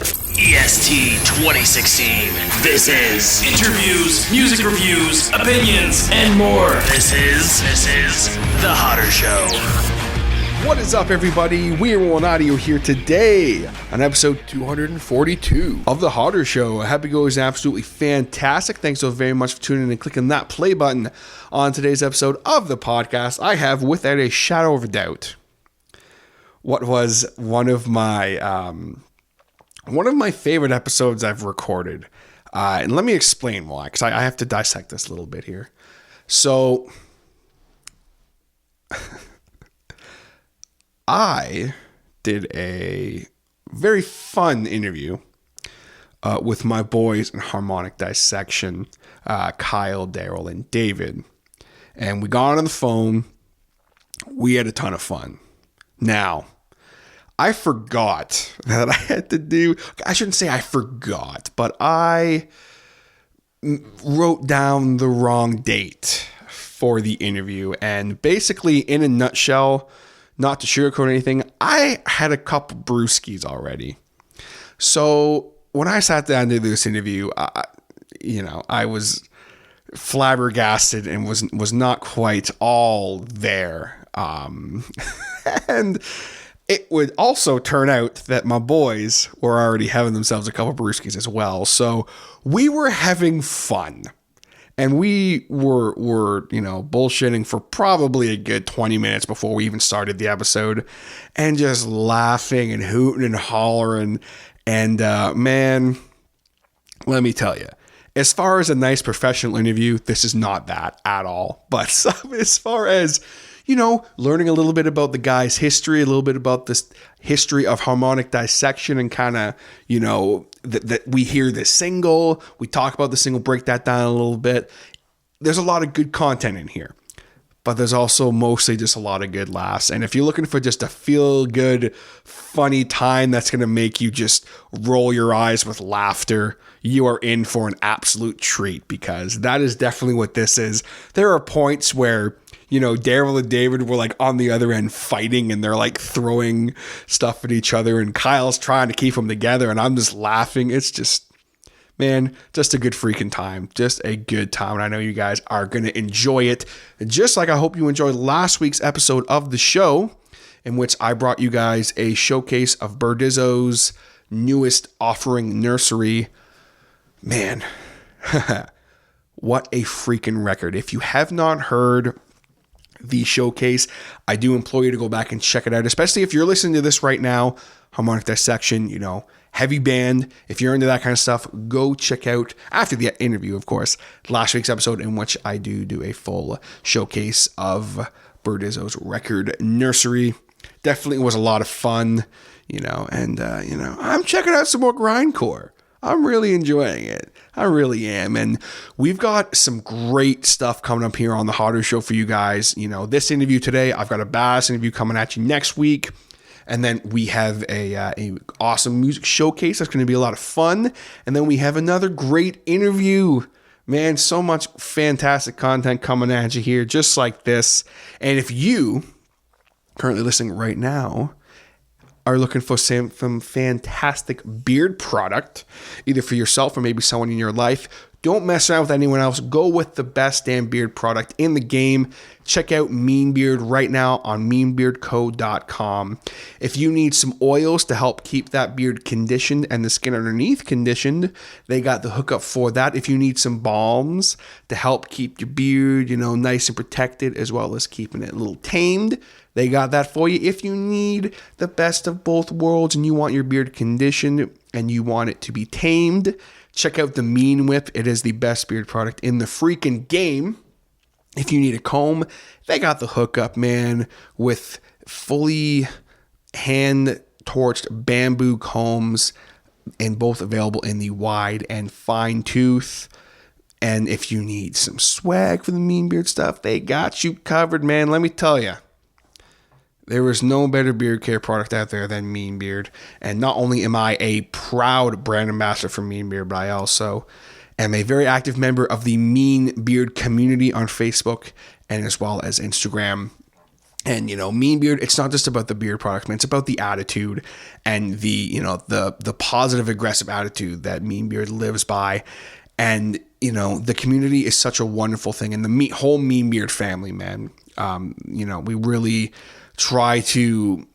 EST 2016. This is interviews, music reviews, opinions, and more. This is The Hodder Show. What is up, everybody? We are One Audio here today on episode 242 of The Hodder Show. I hope it goes absolutely fantastic. Thanks so very much for tuning in and clicking that play button on today's episode of the podcast. I have, without a shadow of a doubt, what was one of my favorite episodes I've recorded. And let me explain why, because I have to dissect this a little bit here. So I did a very fun interview with my boys in Harmonic Dissection, Kyle, Darryl, and David. And we got on the phone. We had a ton of fun. Now, I forgot that I had to do, I shouldn't say I forgot, but I wrote down the wrong date for the interview. And basically, in a nutshell, not to sugarcoat anything, I had a couple brewskis already. So when I sat down to do this interview, I was flabbergasted and was not quite all there. And it would also turn out that my boys were already having themselves a couple brewskis as well. So we were having fun. And we were bullshitting for probably a good 20 minutes before we even started the episode, and just laughing and hooting and hollering. And man, let me tell you, as far as a nice professional interview, this is not that at all. But as far as, learning a little bit about the guy's history, a little bit about this history of Harmonic Dissection, and kind of, that we hear the single, we talk about the single, break that down a little bit. There's a lot of good content in here, but there's also mostly just a lot of good laughs. And if you're looking for just a feel good, funny time that's going to make you just roll your eyes with laughter, you are in for an absolute treat, because that is definitely what this is. There are points where Darryl and David were like on the other end fighting, and they're like throwing stuff at each other, and Kyle's trying to keep them together, and I'm just laughing. It's just, man, just a good freaking time. Just a good time. And I know you guys are going to enjoy it. Just like I hope you enjoyed last week's episode of the show, in which I brought you guys a showcase of Burdizzo's newest offering, Nursery. Man, what a freaking record. If you have not heard the showcase, I do implore you to go back and check it out, especially if you're listening to this right now. Harmonic Dissection, heavy band. If you're into that kind of stuff, go check out, after the interview, of course, last week's episode, in which I do a full showcase of Burdizzo's record, Nursery. Definitely was a lot of fun, and I'm checking out some more grindcore. I'm really enjoying it. I really am. And we've got some great stuff coming up here on the Hodder Show for you guys. This interview today, I've got a badass interview coming at you next week. And then we have a awesome music showcase that's going to be a lot of fun. And then we have another great interview. Man, so much fantastic content coming at you here, just like this. And if you, currently listening right now, are looking for some fantastic beard product, either for yourself or maybe someone in your life, don't mess around with anyone else. Go with the best damn beard product in the game. Check out Mean Beard right now on meanbeardco.com. If you need some oils to help keep that beard conditioned and the skin underneath conditioned, they got the hookup for that. If you need some balms to help keep your beard, nice and protected, as well as keeping it a little tamed, they got that for you. If you need the best of both worlds and you want your beard conditioned and you want it to be tamed, check out the Mean Whip. It is the best beard product in the freaking game. If you need a comb, they got the hookup, man, with fully hand-torched bamboo combs, and both available in the wide and fine tooth. And if you need some swag for the Mean Beard stuff, they got you covered, man. Let me tell you. There is no better beard care product out there than Mean Beard. And not only am I a proud brand ambassador for Mean Beard, but I also am a very active member of the Mean Beard community on Facebook and as well as Instagram. And, Mean Beard, it's not just about the beard product, man. It's about the attitude and the positive aggressive attitude that Mean Beard lives by. And, the community is such a whole thing. And the whole Mean Beard family, man, we really try to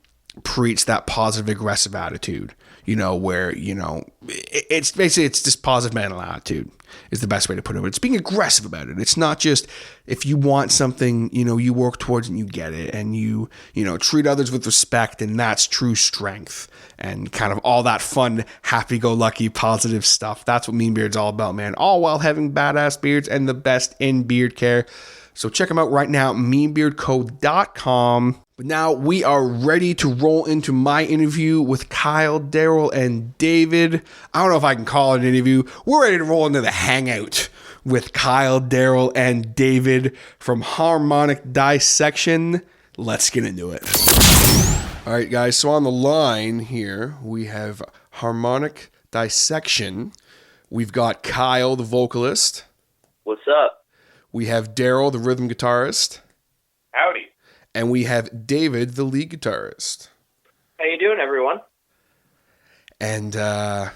preach that positive aggressive attitude, where, it's basically, it's this positive mental attitude is the best way to put it. It's being aggressive about it. It's not just if you want something, you work towards and you get it, and you treat others with respect, and that's true strength and kind of all that fun, happy-go-lucky, positive stuff. That's what Mean Beard's all about, man. All while having badass beards and the best in beard care. So check them out right now, meanbeardco.com. But now we are ready to roll into my interview with Kyle, Darryl, and David. I don't know if I can call it an interview. We're ready to roll into the hangout with Kyle, Darryl, and David from Harmonic Dissection. Let's get into it. All right, guys. So on the line here, we have Harmonic Dissection. We've got Kyle, the vocalist. What's up? We have Darryl, the rhythm guitarist. Howdy. And we have David, the lead guitarist. How you doing, everyone? And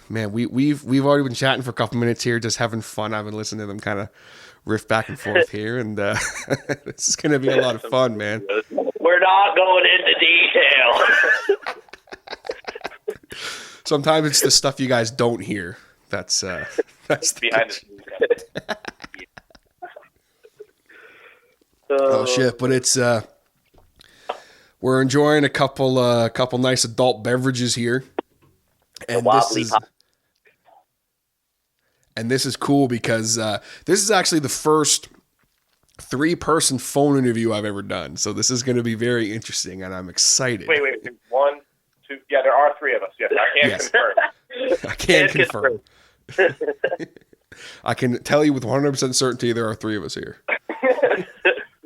man, we've already been chatting for a couple minutes here, just having fun. I've been listening to them kind of riff back and forth here, and this is going to be a lot of fun, man. We're not going into detail. Sometimes it's the stuff you guys don't hear. That's behind the scenes. Oh shit! But it's we're enjoying a couple nice adult beverages here, and this is cool because this is actually the first 3-person phone interview I've ever done. So this is going to be very interesting, and I'm excited. Wait, 1, 2. Yeah, there are 3 of us. Yes, I can confirm. I can confirm. I can tell you with 100% certainty there are 3 of us here. There's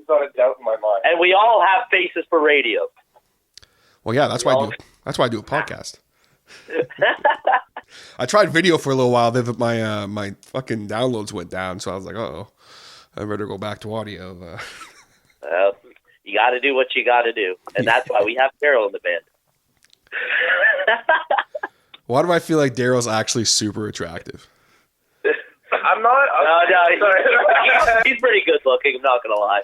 not a doubt in my mind. And we all have faces for radio. Well, yeah, that's why I do a podcast. I tried video for a little while. Then my fucking downloads went down, so I was like, oh, I better go back to audio. You got to do what you got to do, and that's why we have Darryl in the band. Why do I feel like Darryl's actually super attractive? I'm not. No, he's pretty good looking. I'm not gonna lie,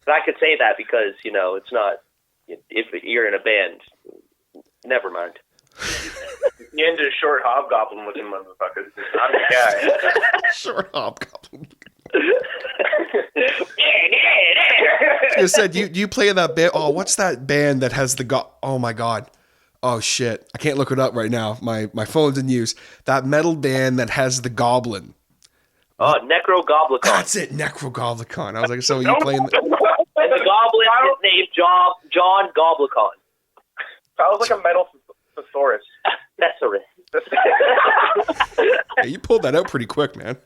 but I could say that because it's not. If you're in a band, never mind. You into short hobgoblin looking motherfuckers. I'm the guy. Short hobgoblin. You said you play that band. Oh, what's that band that has the oh my god. Oh shit. I can't look it up right now. My phone's in use. That metal band that has the goblin. Oh, Necrogoblicon. That's it, Necrogoblicon. I was like, so you playing And the goblin is named John Goblicon. Sounds like a metal thesaurus. Thesaurus. Yeah, you pulled that out pretty quick, man.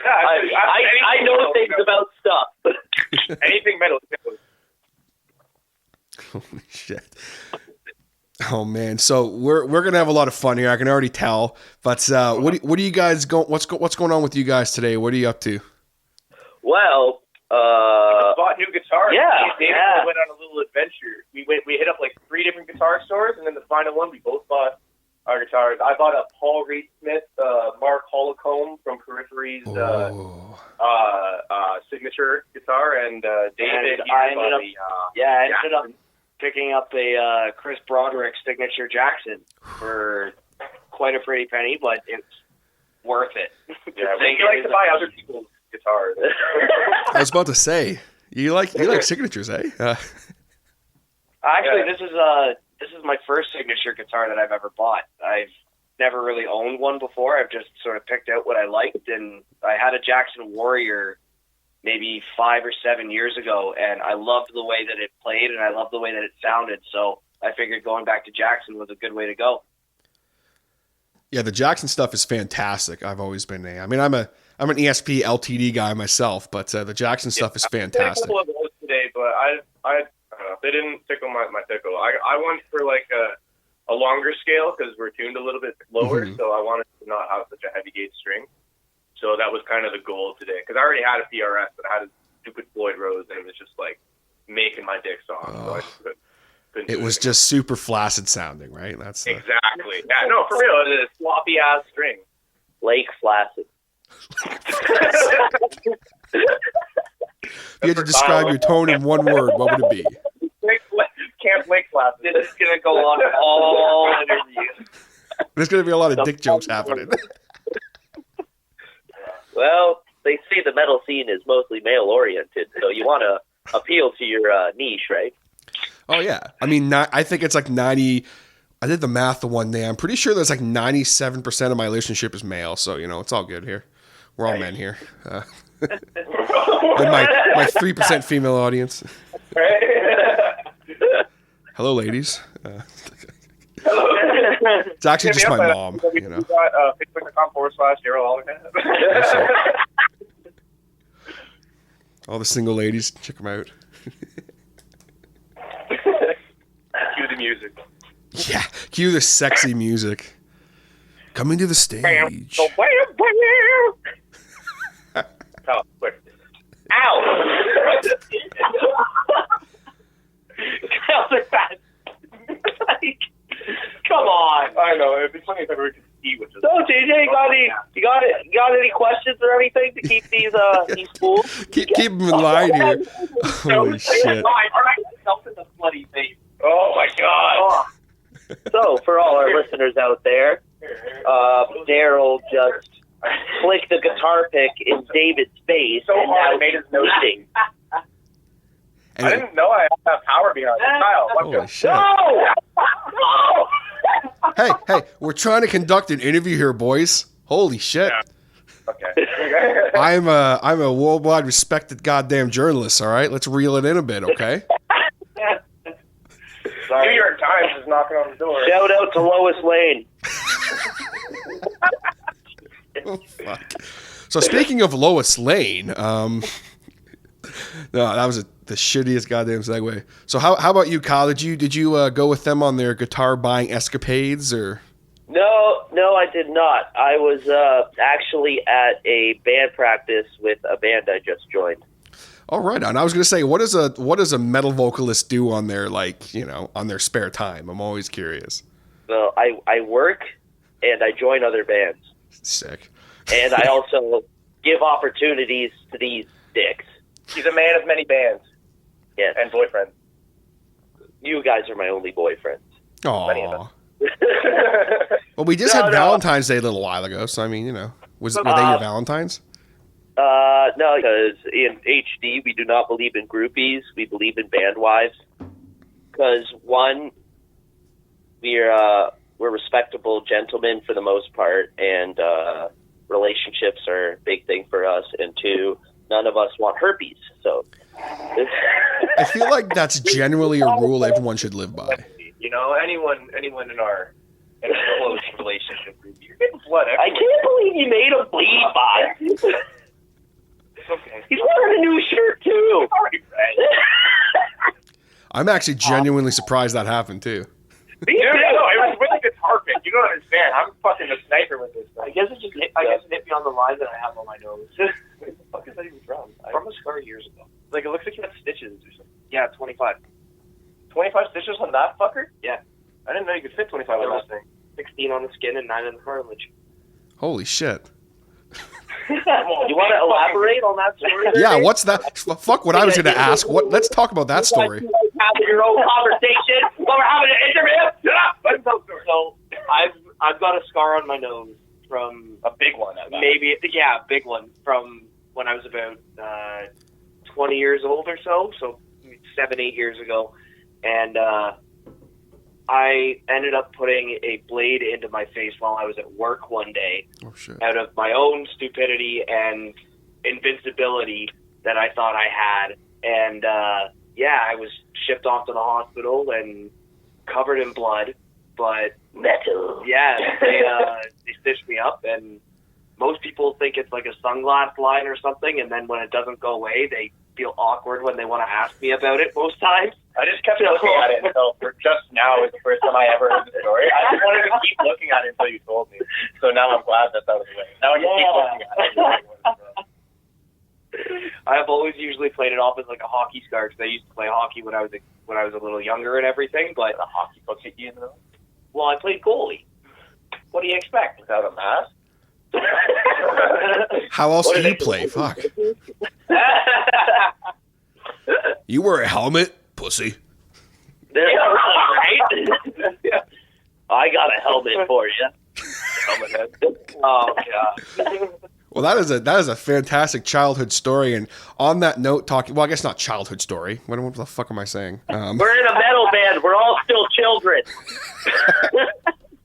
Yeah, I know things about stuff. Anything metal. Holy shit. Oh man, so we're gonna have a lot of fun here. I can already tell. But what do you guys what's going on with you guys today? What are you up to? Well, bought new guitars. Yeah, David went on a little adventure. We hit up like 3 different guitar stores, and then the final one we both bought our guitars. I bought a Paul Reed Smith Mark Holocomb from Periphery's signature guitar, and David. I ended up picking up a Chris Broderick signature Jackson for quite a pretty penny, but it's worth it. Yeah, we like to buy other people's guitars. I was about to say, you like signatures, eh? Actually, this is my first signature guitar that I've ever bought. I've never really owned one before. I've just sort of picked out what I liked, and I had a Jackson Warrior maybe 5 or 7 years ago, and I loved the way that it played, and I loved the way that it sounded, so I figured going back to Jackson was a good way to go. Yeah, the Jackson stuff is fantastic. I've always been I'm an ESP LTD guy myself, but the Jackson stuff is fantastic. I couple of those today, but I don't know. They didn't tickle my tickle. I went for like a longer scale because we're tuned a little bit lower, so I wanted to not have such a heavy gauge string. So that was kind of the goal today, because I already had a PRS, but I had a stupid Floyd Rose, and it was just like making my dick soft. So I just couldn't do It was just super flaccid sounding, right? That's exactly. Yeah, no, for real. It's a sloppy ass string. Lake Flaccid. If you had to describe your tone in one word, what would it be? Camp Lake Flaccid. This is going to go on all interviews. There's going to be a lot of dick jokes happening. Well, they say the metal scene is mostly male-oriented, so you want to appeal to your niche, right? Oh, yeah. I mean, I think it's like 90... I did the math the one day. I'm pretty sure there's like 97% of my listenership is male, so, it's all good here. We're all men here. And my 3% female audience. Hello, ladies. It's actually just my mom. Facebook.com/Darryl. All the single ladies, check them out. Cue the music. Yeah, cue the sexy music. Coming to the stage. Oh, quick. Ow! Come on. I know. It'd be funny if everyone could see what just. So, JJ, you got any questions or anything to keep these fools? Keep them in line here. Holy shit. Oh my god. So, for all our listeners out there, Darryl just flicked the guitar pick in David's face So and hard, now it made his he's nose bleeding. And I didn't know I had that power behind it. Kyle, holy shit. No! Hey, we're trying to conduct an interview here, boys. Holy shit. Yeah. Okay. I'm a worldwide respected goddamn journalist, all right? Let's reel it in a bit, okay? New York Times is knocking on the door. Shout out to Lois Lane. Oh, fuck. So speaking of Lois Lane, no, that was the shittiest goddamn segue. So how about you, Kyle? Did you go with them on their guitar buying escapades or? No, I did not. I was actually at a band practice with a band I just joined. All right, and I was gonna say, what does a metal vocalist do on their on their spare time? I'm always curious. Well, I work and I join other bands. Sick. And I also give opportunities to these dicks. He's a man of many bands. Yes. And boyfriends. You guys are my only boyfriends. Plenty of Aww. Well, we just had Valentine's Day a little while ago, so I mean, were they your Valentines? No, because in HD we do not believe in groupies. We believe in band wives. Because one, we're respectable gentlemen for the most part, and relationships are a big thing for us. And two, none of us want herpes. So I feel like that's generally a rule everyone should live by. Anyone in our close relationship, you're getting blood everywhere. I can't believe you made him bleed, Bob. Okay. He's wearing a new shirt too. I'm actually genuinely surprised that happened too. Me too. It was with a guitar pick. You don't understand. I'm fucking a sniper with this thing. I guess it hit me on the line that I have on my nose. Where the fuck is that even from? From a scar years ago. Like, it looks like you had stitches or something. Yeah, 25. 25 stitches on that fucker? Yeah. I didn't know you could fit 25 on that thing. 16 on the skin and 9 on the cartilage. Holy shit. You want to elaborate on that story? Yeah, what's that? Fuck what I was going to ask. Let's talk about that story. Having your own conversation while we're having an interview. Shut up. So I've got a scar on my nose from A big one. a big one from when I was about 20 years old or so 7-8 years ago, and I ended up putting a blade into my face while I was at work one day. Oh shit. Out of my own stupidity and invincibility that I thought I had. And, I was shipped off to the hospital and covered in blood. But, Metal. yeah, they stitched me up. And most people think it's like a sunglass line or something. And then when it doesn't go away, they feel awkward when they want to ask me about it most times. I just kept looking at it until just now is the first time I ever heard the story. I just wanted to keep looking at it until you told me. So now I'm glad that was the way. Now I can keep looking at it. I've always always usually played it off as like a hockey scar because I used to play hockey when I was a little younger and everything. But The hockey puck hit you in the nose? well, I played goalie. What do you expect? Without a mask? How else do you play? Fuck. You wear a helmet, pussy. Yeah, right? I got a helmet for you. Helmet head. Oh god. Well, that is a fantastic childhood story. And on that note, I guess not childhood story. What the fuck am I saying? We're in a metal band. We're all still children.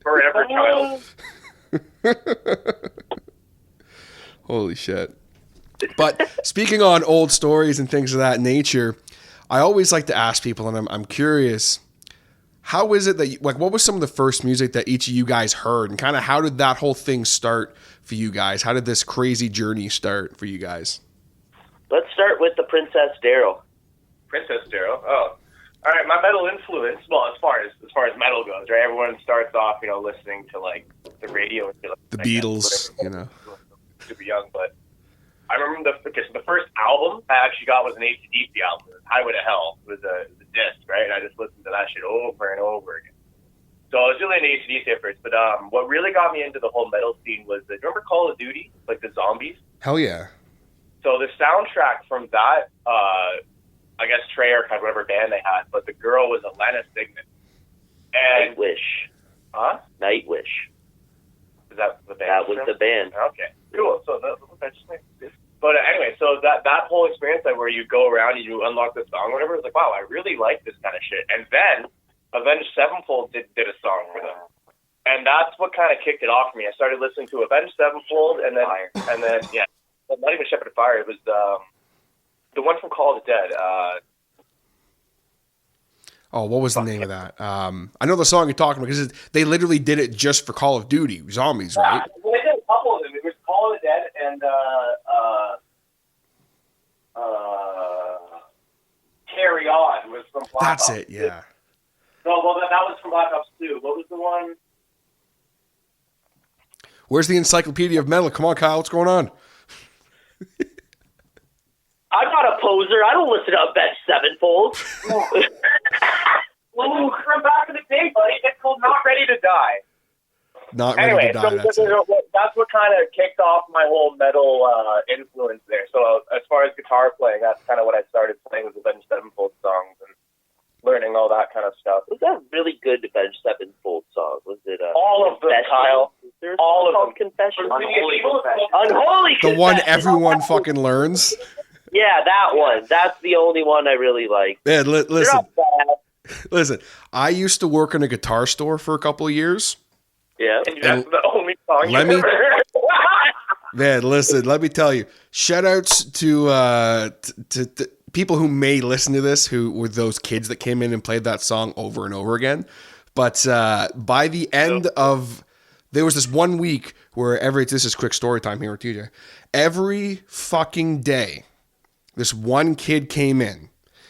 Forever child. Holy shit. But speaking on old stories and things of that nature, I always like to ask people, and I'm curious, how is it that, what was some of the first music that each of you guys heard, and kind of how did that whole thing start for you guys? How did this crazy journey start for you guys? Let's start with the Princess Darryl. Princess Darryl. Oh. All right, my metal influence, well, as far as metal goes, right? Everyone starts off, listening to like the radio and The Beatles, Super young, but I remember the first album I actually got was an ACDC album. It was Highway to Hell. It was a disc, right? And I just listened to that shit over and over again. So I was really into ACDC at first, but what really got me into the whole metal scene was, do you remember Call of Duty? Like the zombies? Hell yeah. So the soundtrack from that, I guess Trey or kind of whatever band they had, but the girl was Alana Sigmund. And Nightwish. Huh? Nightwish. Is that the band? That was the band. Okay, cool. So but anyway, so that whole experience, like where you go around and you unlock the song, or whatever, it's like, wow, I really like this kind of shit. And then Avenged Sevenfold did a song for them, and that's what kind of kicked it off for me. I started listening to Avenged Sevenfold, and then yeah, not even Shepherd of Fire. It was the one from Call of the Dead. What was the name of that? I know the song you're talking about because they literally did it just for Call of Duty zombies, right? Well, they did a couple of them. It was Call of the Dead and Carry On was from Black Ops. That's it, yeah. No, well, that was from Black Ops 2. What was the one? Where's the Encyclopedia of Metal? Come on, Kyle, what's going on? I'm not a poser. I don't listen to Avenged Sevenfold. Well, from back in the day, buddy, it's called Not Ready to Die. Not ready to die. That's what kind of kicked off my whole metal influence there. So as far as guitar playing, that's kind of what I started playing with Avenged Sevenfold songs and learning all that kind of stuff. Was that a really good Avenged Sevenfold song? Was it all of them, Kyle? All of them. Confession. Unholy Confession. Unholy The Confession. one everyone fucking learns. Yeah, that one. That's the only one I really like. Man, They're listen. not bad. Listen, I used to work in a guitar store for a couple of years. Yeah. And that's the only song let you me- ever heard. Man, listen, let me tell you. Shout outs to people who may listen to this who were those kids that came in and played that song over and over again. But by the end of, there was this 1 week where this is quick story time here with TJ. Every fucking day, this one kid came in.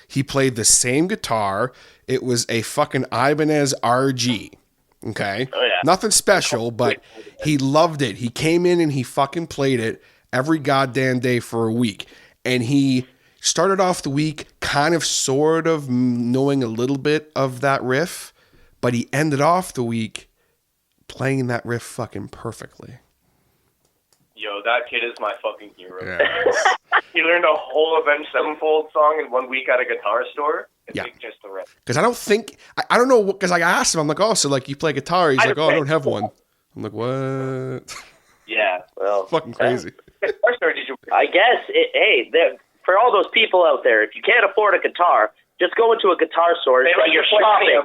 He played the same guitar. It was a fucking Ibanez RG. Okay? Oh, yeah. Nothing special, but he loved it. He came in and he fucking played it every goddamn day for a week. And he started off the week kind of sort of knowing a little bit of that riff, but he ended off the week playing that riff fucking perfectly. Yo, that kid is my fucking hero. Yeah. He learned a whole Avenged Sevenfold song in 1 week at a guitar store. It's like just the rest. Because I don't think, I don't know, because I asked him, I'm like, oh, so like you play guitar? He's like, oh, I don't have one. I'm like, what? Yeah, well. Fucking crazy. I guess, for all those people out there, if you can't afford a guitar, just go into a guitar store and say you're shopping.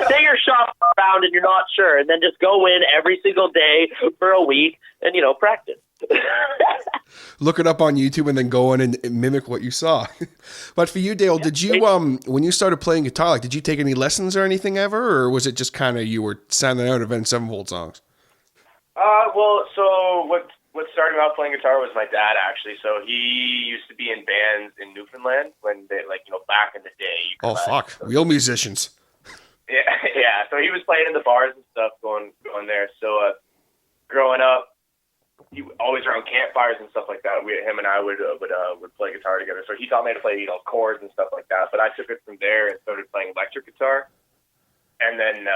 Say you're shopping around and you're not sure, and then just go in every single day for a week and, practice. Look it up on YouTube and then go in and mimic what you saw. But for you, Dale, did you, when you started playing guitar, like, did you take any lessons or anything ever, or was it just kind of you were sounding out Avenged Sevenfold songs? Well, so what started out playing guitar was my dad, actually. So he used to be in bands in Newfoundland when they, back in the day. Oh, fuck. Real musicians. Yeah. So he was playing in the bars and stuff going there. So growing up, he always around campfires and stuff like that. Him and I would play guitar together. So he taught me to play, chords and stuff like that. But I took it from there and started playing electric guitar. And then,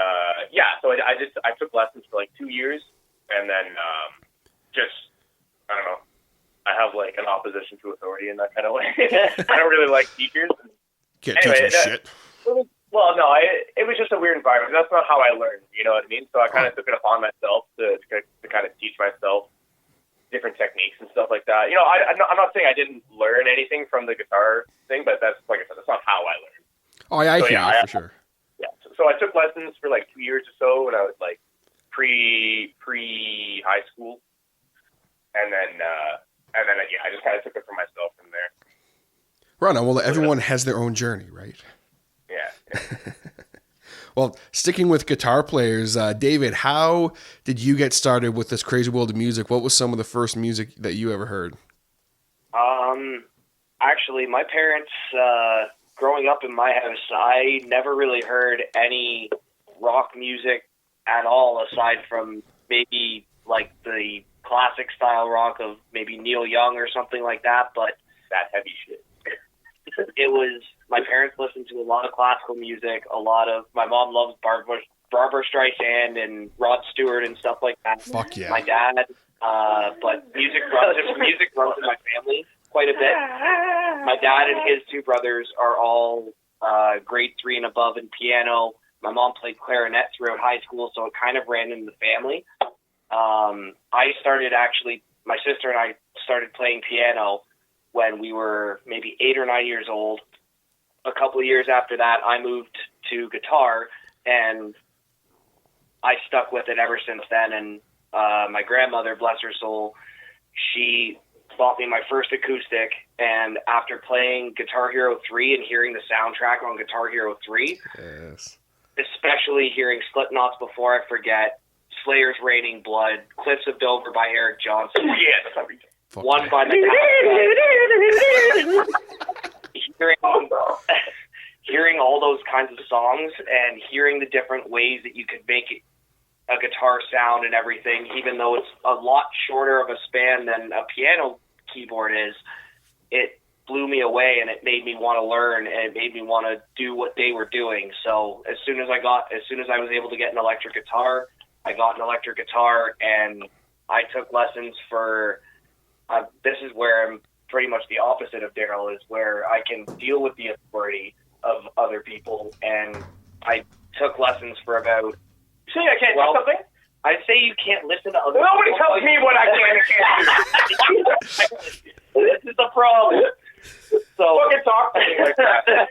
so I took lessons for like 2 years, and then I don't know. I have like an opposition to authority in that kind of way. I don't really like teachers. Can't teach them shit. Well, no, it was just a weird environment. That's not how I learned, you know what I mean? So I kind of took it upon myself to kind of teach myself different techniques and stuff like that. I'm not saying I didn't learn anything from the guitar thing, but that's, like I said, that's not how I learned. Oh, yeah, I hear you, for sure. Yeah, so I took lessons for like 2 years or so when I was like pre-high school. And then I just kind of took it for myself from there. Right on. Well, everyone has their own journey, right? Yeah. Well, sticking with guitar players, David, how did you get started with this crazy world of music? What was some of the first music that you ever heard? Actually, my parents, growing up in my house, I never really heard any rock music at all, aside from maybe like the classic style rock of maybe Neil Young or something like that, but that heavy shit. It was, my parents listened to a lot of classical music, my mom loves Barbara Streisand and Rod Stewart and stuff like that. Fuck yeah. My dad, but music runs in my family quite a bit. My dad and his two brothers are all grade 3 and above in piano. My mom played clarinet throughout high school, so it kind of ran in the family. My sister and I started playing piano when we were maybe 8 or 9 years old. A couple of years after that, I moved to guitar, and I stuck with it ever since then. And my grandmother, bless her soul, she bought me my first acoustic, and after playing Guitar Hero 3 and hearing the soundtrack on Guitar Hero 3, yes, especially hearing Slipknot's Before I Forget, Slayer's Raining Blood, Cliffs of Dover by Eric Johnson. Yeah, One by Metallica. Hearing all those kinds of songs and hearing the different ways that you could make a guitar sound and everything, even though it's a lot shorter of a span than a piano keyboard is, it blew me away, and it made me want to learn, and it made me want to do what they were doing. So as soon as I was able to get an electric guitar, I got an electric guitar, and I took lessons for, this is where I'm pretty much the opposite of Darryl, is where I can deal with the authority of other people, and I took lessons for about... You say I can't do something? I say you can't listen to other Nobody people. tells me what I can and can't do. This is the problem. So fucking talk to me like that.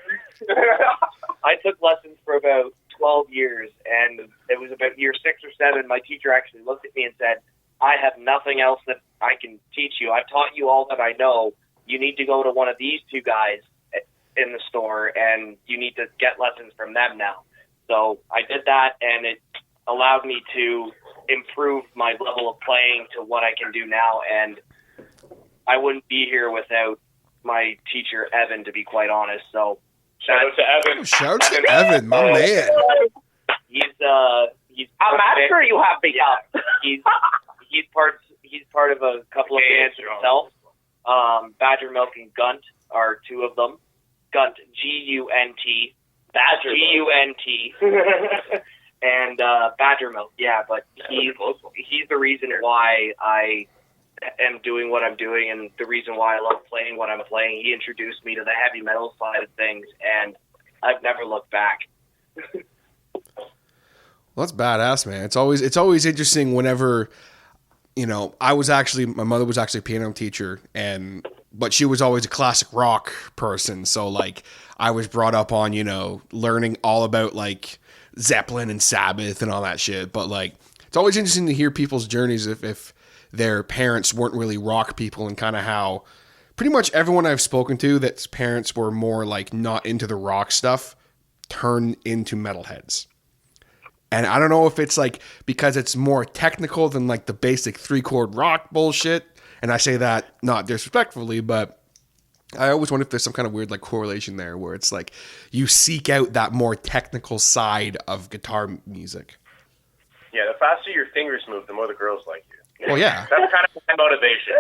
I took lessons for about 12 years, and it was about year 6 or 7. My teacher actually looked at me and said, I have nothing else that I can teach you. I've taught you all that I know. You need to go to one of these two guys in the store, and you need to get lessons from them now. So I did that, and it allowed me to improve my level of playing to what I can do now, and I wouldn't be here without my teacher, Evan, to be quite honest. So shout out to Evan. Shout out to Evan, my man. He's I'm after you have become. He's part of a couple of bands himself. Badger Milk and Gunt are two of them. Gunt, G-U-N-T. Badger G-U-N-T. And Badger Milk, yeah, but he's the reason why I am doing what I'm doing, and the reason why I love playing what I'm playing. He introduced me to the heavy metal side of things, and I've never looked back. Well, that's badass, man. It's always interesting whenever, my mother was actually a piano teacher, but she was always a classic rock person. So like I was brought up on, learning all about like Zeppelin and Sabbath and all that shit. But like, it's always interesting to hear people's journeys if their parents weren't really rock people, and kind of how pretty much everyone I've spoken to that's parents were more like not into the rock stuff turned into metalheads. And I don't know if it's like because it's more technical than like the basic 3-chord rock bullshit. And I say that not disrespectfully, but I always wonder if there's some kind of weird like correlation there where it's like you seek out that more technical side of guitar music. Yeah, the faster your fingers move, the more the girls like you. Oh yeah. That's kind of motivation.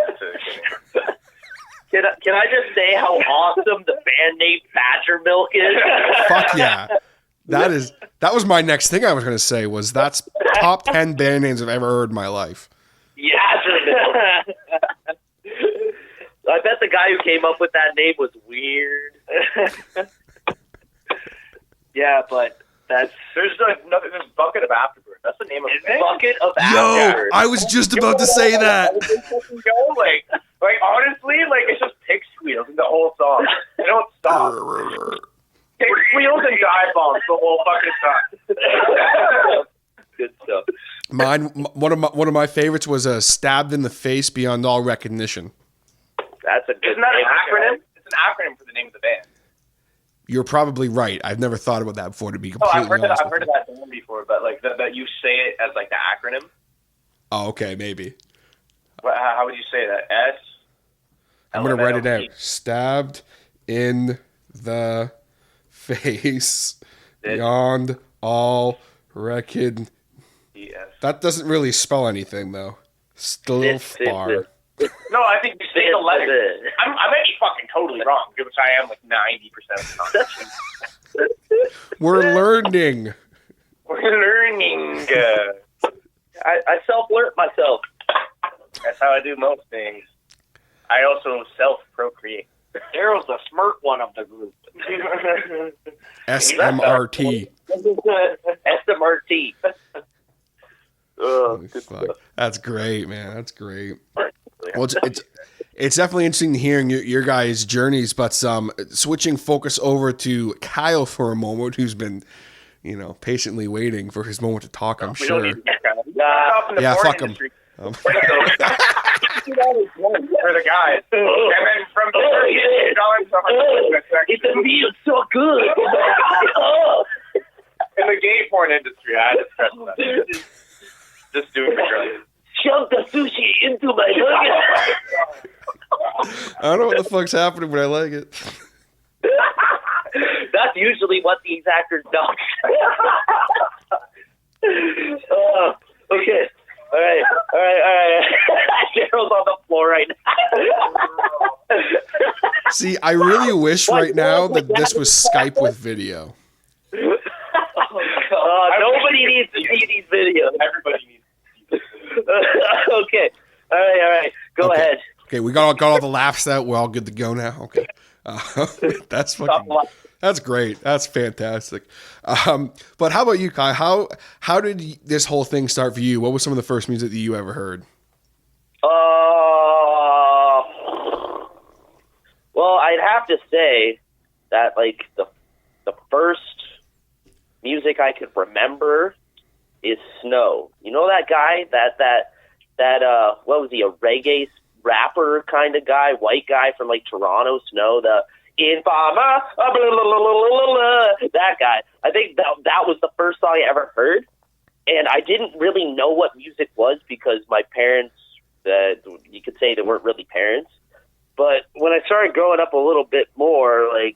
Can I just say how awesome the band name Badger Milk is? Fuck yeah. That was my next thing I was going to say was that's top 10 band names I've ever heard in my life. Badger Milk. I bet the guy who came up with that name was weird. Yeah, but there's Bucket of Afterbird. That's the name of it. Bucket of Yo, Afterbird. I was just about to say that. Like honestly, like it's just pig squeals in the whole song. They don't stop. Pig squeals and dive bombs the whole fucking time. Good stuff. One of my favorites was Stabbed in the Face Beyond All Recognition. That's a good Isn't that an name. acronym? It's an acronym for the name of the band. You're probably right. I've never thought about that before, to be completely I've heard honest. I've heard of that band before, but like that you say it as like the acronym. Oh, okay, maybe. How would you say that? S. I'm going to write it out. Stabbed in the face beyond all recognition. Yes. That doesn't really spell anything, though. Still far. No, I think you say the letter. I might be fucking totally wrong, which I am like 90% of the time. We're learning. We're learning. I self-learnt myself. That's how I do most things. I also self-procreate. Daryl's the smart one of the group. SMRT. SMRT. Oh, fuck. That's great, man. That's great. Well, it's definitely interesting hearing your guys' journeys, but switching focus over to Kyle for a moment, who's been, patiently waiting for his moment to talk. I'm sure. Yeah, fuck him. For the guys. And then from the it feels so good. In the gay porn industry, I had to stress that. Just doing the drugs. Shove the sushi into my nugget. I don't know what the fuck's happening, but I like it. That's usually what these actors do. Okay. All right. Daryl's on the floor right now. See, I really wish right now that this was Skype with video. Nobody needs to see these videos. Everybody needs to see this. Okay. All right. Go ahead. Okay, we got all the laughs out. We're all good to go now. Okay. That's great. That's fantastic. But how about you, Kai? How did this whole thing start for you? What was some of the first music that you ever heard? Well, I'd have to say that like the first music I could remember is Snow. You know that guy? That what was he, a reggae rapper kind of guy, white guy from like Toronto, Snow, the Infama, that guy. I think that was the first song I ever heard, and I didn't really know what music was because my parents, you could say they weren't really parents. But when I started growing up a little bit more, like,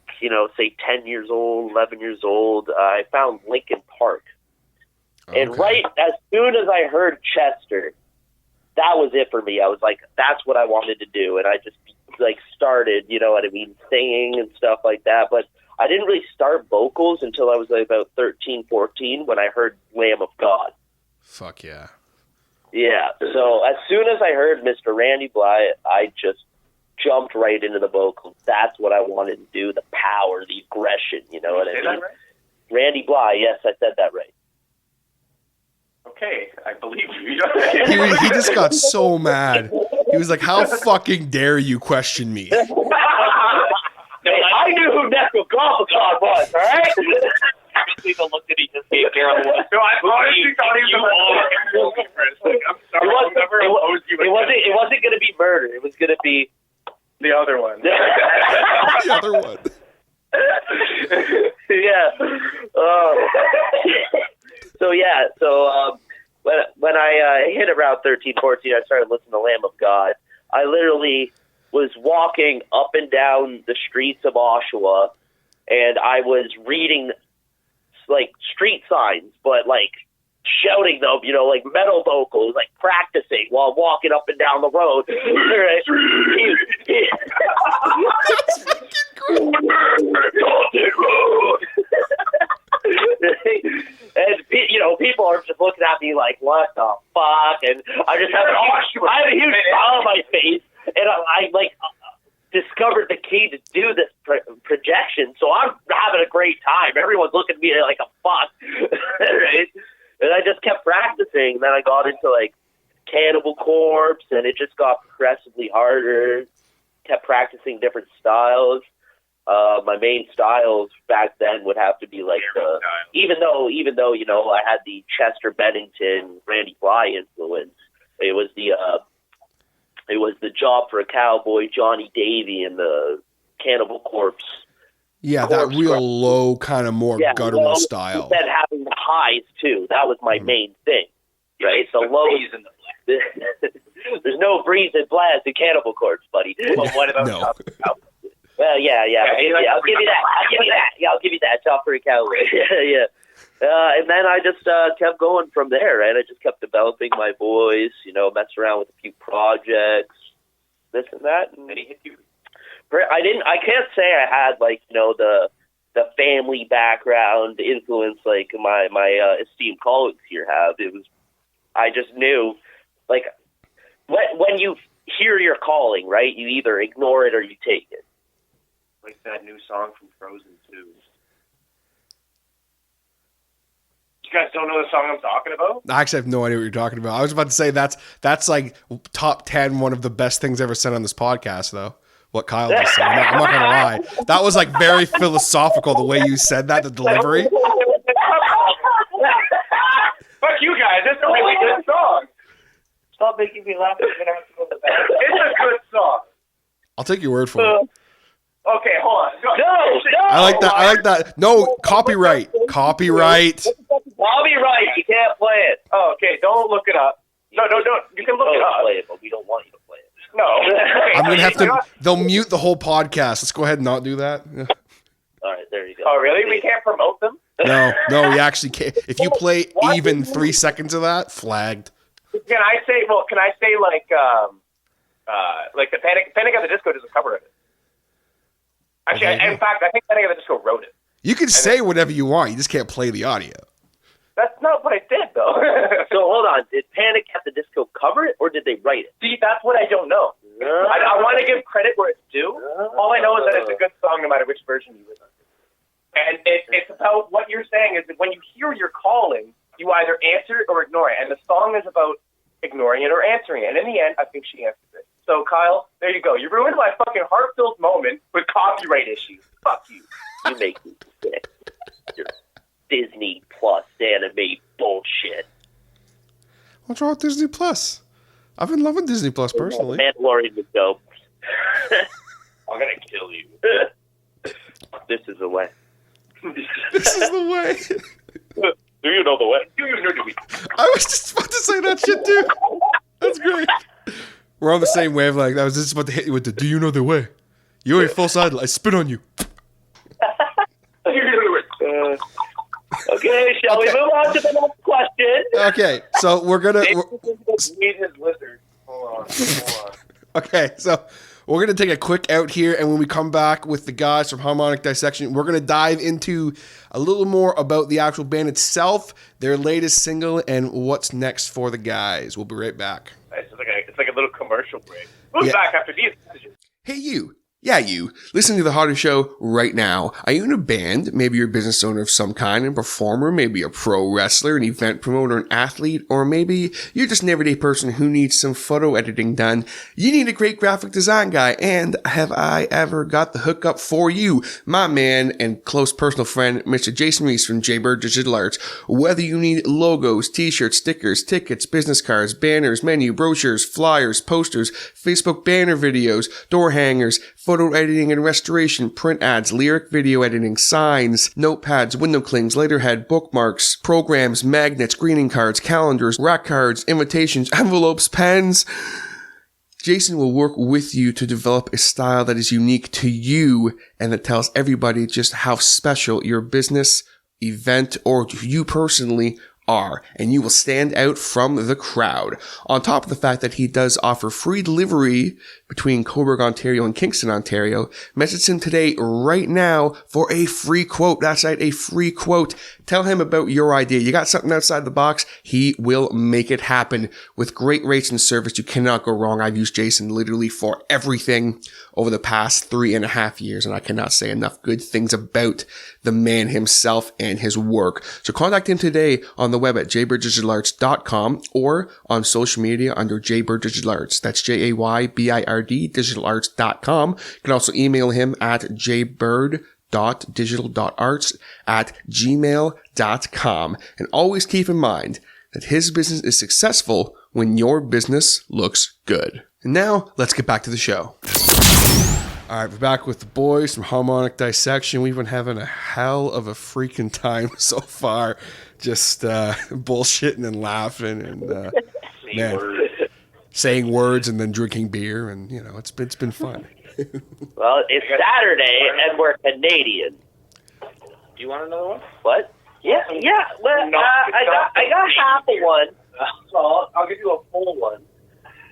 say 10 years old, 11 years old, I found Linkin Park. Okay. And right as soon as I heard Chester, that was it for me. I was like, that's what I wanted to do. And I just started, singing and stuff like that. But I didn't really start vocals until I was like about 13, 14 when I heard Lamb of God. Fuck yeah. Yeah. So as soon as I heard Mr. Randy Blythe, I just jumped right into the vocals. That's what I wanted to do. The power, the aggression, you know what I mean? That right? Randy Blythe, yes, I said that right. Okay, I believe you. He just got so mad. He was like, how fucking dare you question me? I knew who Necrogopicon was, all right? Obviously, the look that he just gave Darryl was. No, I honestly thought he was I'm sorry. It wasn't going to be murder. It was going to be the other one. The other one. Yeah. So when I hit around 13, 14, I started listening to Lamb of God. I literally was walking up and down the streets of Oshawa, and I was reading like street signs, but like shouting them, like metal vocals, like practicing while walking up and down the road. Right? And people are just looking at me like, what the fuck? And I just have a huge smile on my face, and I discovered the key to do this projection. So I'm having a great time. Everyone's looking at me like a fuck, right? And I just kept practicing. Then I got into like Cannibal Corpse, and it just got progressively harder. Kept practicing different styles. My main styles back then would have to be like even though I had the Chester Bennington, Randy Bly influence, it was the Job for a Cowboy, Johnny Davy, and the Cannibal Corpse. Yeah, that real low kind of more guttural style. And having the highs too. That was my main thing. Right? The lows and the there's no breeze and blast in Cannibal Corpse, buddy. Well, what about no. Well, yeah. I'll give you that. Yeah, I'll give you that. Job for a Cowboy. yeah. And then I just kept going from there, right? I just kept developing my voice, messed around with a few projects, this and that. And I can't say I had the family background influence like my esteemed colleagues here have. I just knew, when you hear your calling, right? You either ignore it or you take it. Like that new song from Frozen 2. You guys don't know the song I'm talking about? I actually have no idea what you're talking about. I was about to say that's like top 10, one of the best things ever said on this podcast, though. What Kyle just said. I'm not going to lie. That was like very philosophical, the way you said that, the delivery. Fuck you guys. It's a really good song. Stop making me laugh. I'm gonna have to go to bed. It's a good song. I'll take your word for it. Okay, hold on. No. I like that. No, copyright. Copyright. Copyright. You can't play it. Oh, okay, don't look it up. No, you can look it up. Play it, but we don't want you to play it. No. I'm going to have to, they'll mute the whole podcast. Let's go ahead and not do that. All right, there you go. Oh, really? We can't promote them? No, you actually can't. If you play even 3 seconds of that, flagged. Can I say like the Panic at the Disco does a cover of it? Actually, Okay. in fact, I think Panic at the Disco wrote it. You can say whatever you want. You just can't play the audio. That's not what I did, though. So hold on. Did Panic at the Disco cover it, or did they write it? See, that's what I don't know. I want to give credit where it's due. All I know is that it's a good song no matter which version you listen to. And it's about what you're saying is that when you hear your calling, you either answer it or ignore it. And the song is about ignoring it or answering it. And in the end, I think she answers it. So, Kyle, there you go. You ruined my fucking heart-filled moment with copyright issues. Fuck you. You make me sick. Your Disney Plus anime bullshit. What's wrong with Disney Plus? I've been loving Disney Plus personally. Mandalorian was dope. I'm going to kill you. This is the way. This is the way. Do you know the way? Do you know the way? I was just about to say that shit too. That's great. We're on the same wavelength. I was just about to hit you with the "Do you know the way?" You ain't full side. I spit on you. Okay, shall we move on to the next question? Okay, so we're gonna. Need his lizard. Hold on. Okay, so we're gonna take a quick out here, and when we come back with the guys from Harmonic Dissection, we're gonna dive into a little more about the actual band itself, their latest single, and what's next for the guys. We'll be right back. It's like a little commercial break. We'll be back after these messages. Hey, you. Yeah, you. Listen to the HodHeads show right now. Are you in a band? Maybe you're a business owner of some kind, a performer, maybe a pro wrestler, an event promoter, an athlete, or maybe you're just an everyday person who needs some photo editing done. You need a great graphic design guy, and have I ever got the hookup for you? My man and close personal friend, Mr. Jason Reese from Jaybird Digital Arts. Whether you need logos, t-shirts, stickers, tickets, business cards, banners, menu, brochures, flyers, posters, Facebook banner videos, door hangers, photo editing and restoration, print ads, lyric video editing, signs, notepads, window clings, letterhead, bookmarks, programs, magnets, greeting cards, calendars, rack cards, invitations, envelopes, pens. Jason will work with you to develop a style that is unique to you and that tells everybody just how special your business, event, or you personally are, and you will stand out from the crowd. On top of the fact that he does offer free delivery between Cobourg, Ontario and Kingston, Ontario, message him today right now for a free quote. That's right, a free quote. Tell him about your idea. You got something outside the box, he will make it happen. With great rates and service, you cannot go wrong. I've used Jason literally for everything over the past 3.5 years, and I cannot say enough good things about the man himself and his work. So contact him today on the web at jaybirddigitalarts.com or on social media under Jaybird Digital Arts. That's JAYBIRD digitalarts.com. You can also email him at jaybird.digital.arts@gmail.com. And always keep in mind that his business is successful when your business looks good. And now let's get back to the show. All right, we're back with the boys from Harmonic Dissection. We've been having a hell of a freaking time so far, just bullshitting and laughing and saying words and then drinking beer, and you know it's been fun. Well, it's Saturday and we're Canadian. Do you want another one? What? Yeah. Well, I got half of one. So I'll give you a full one.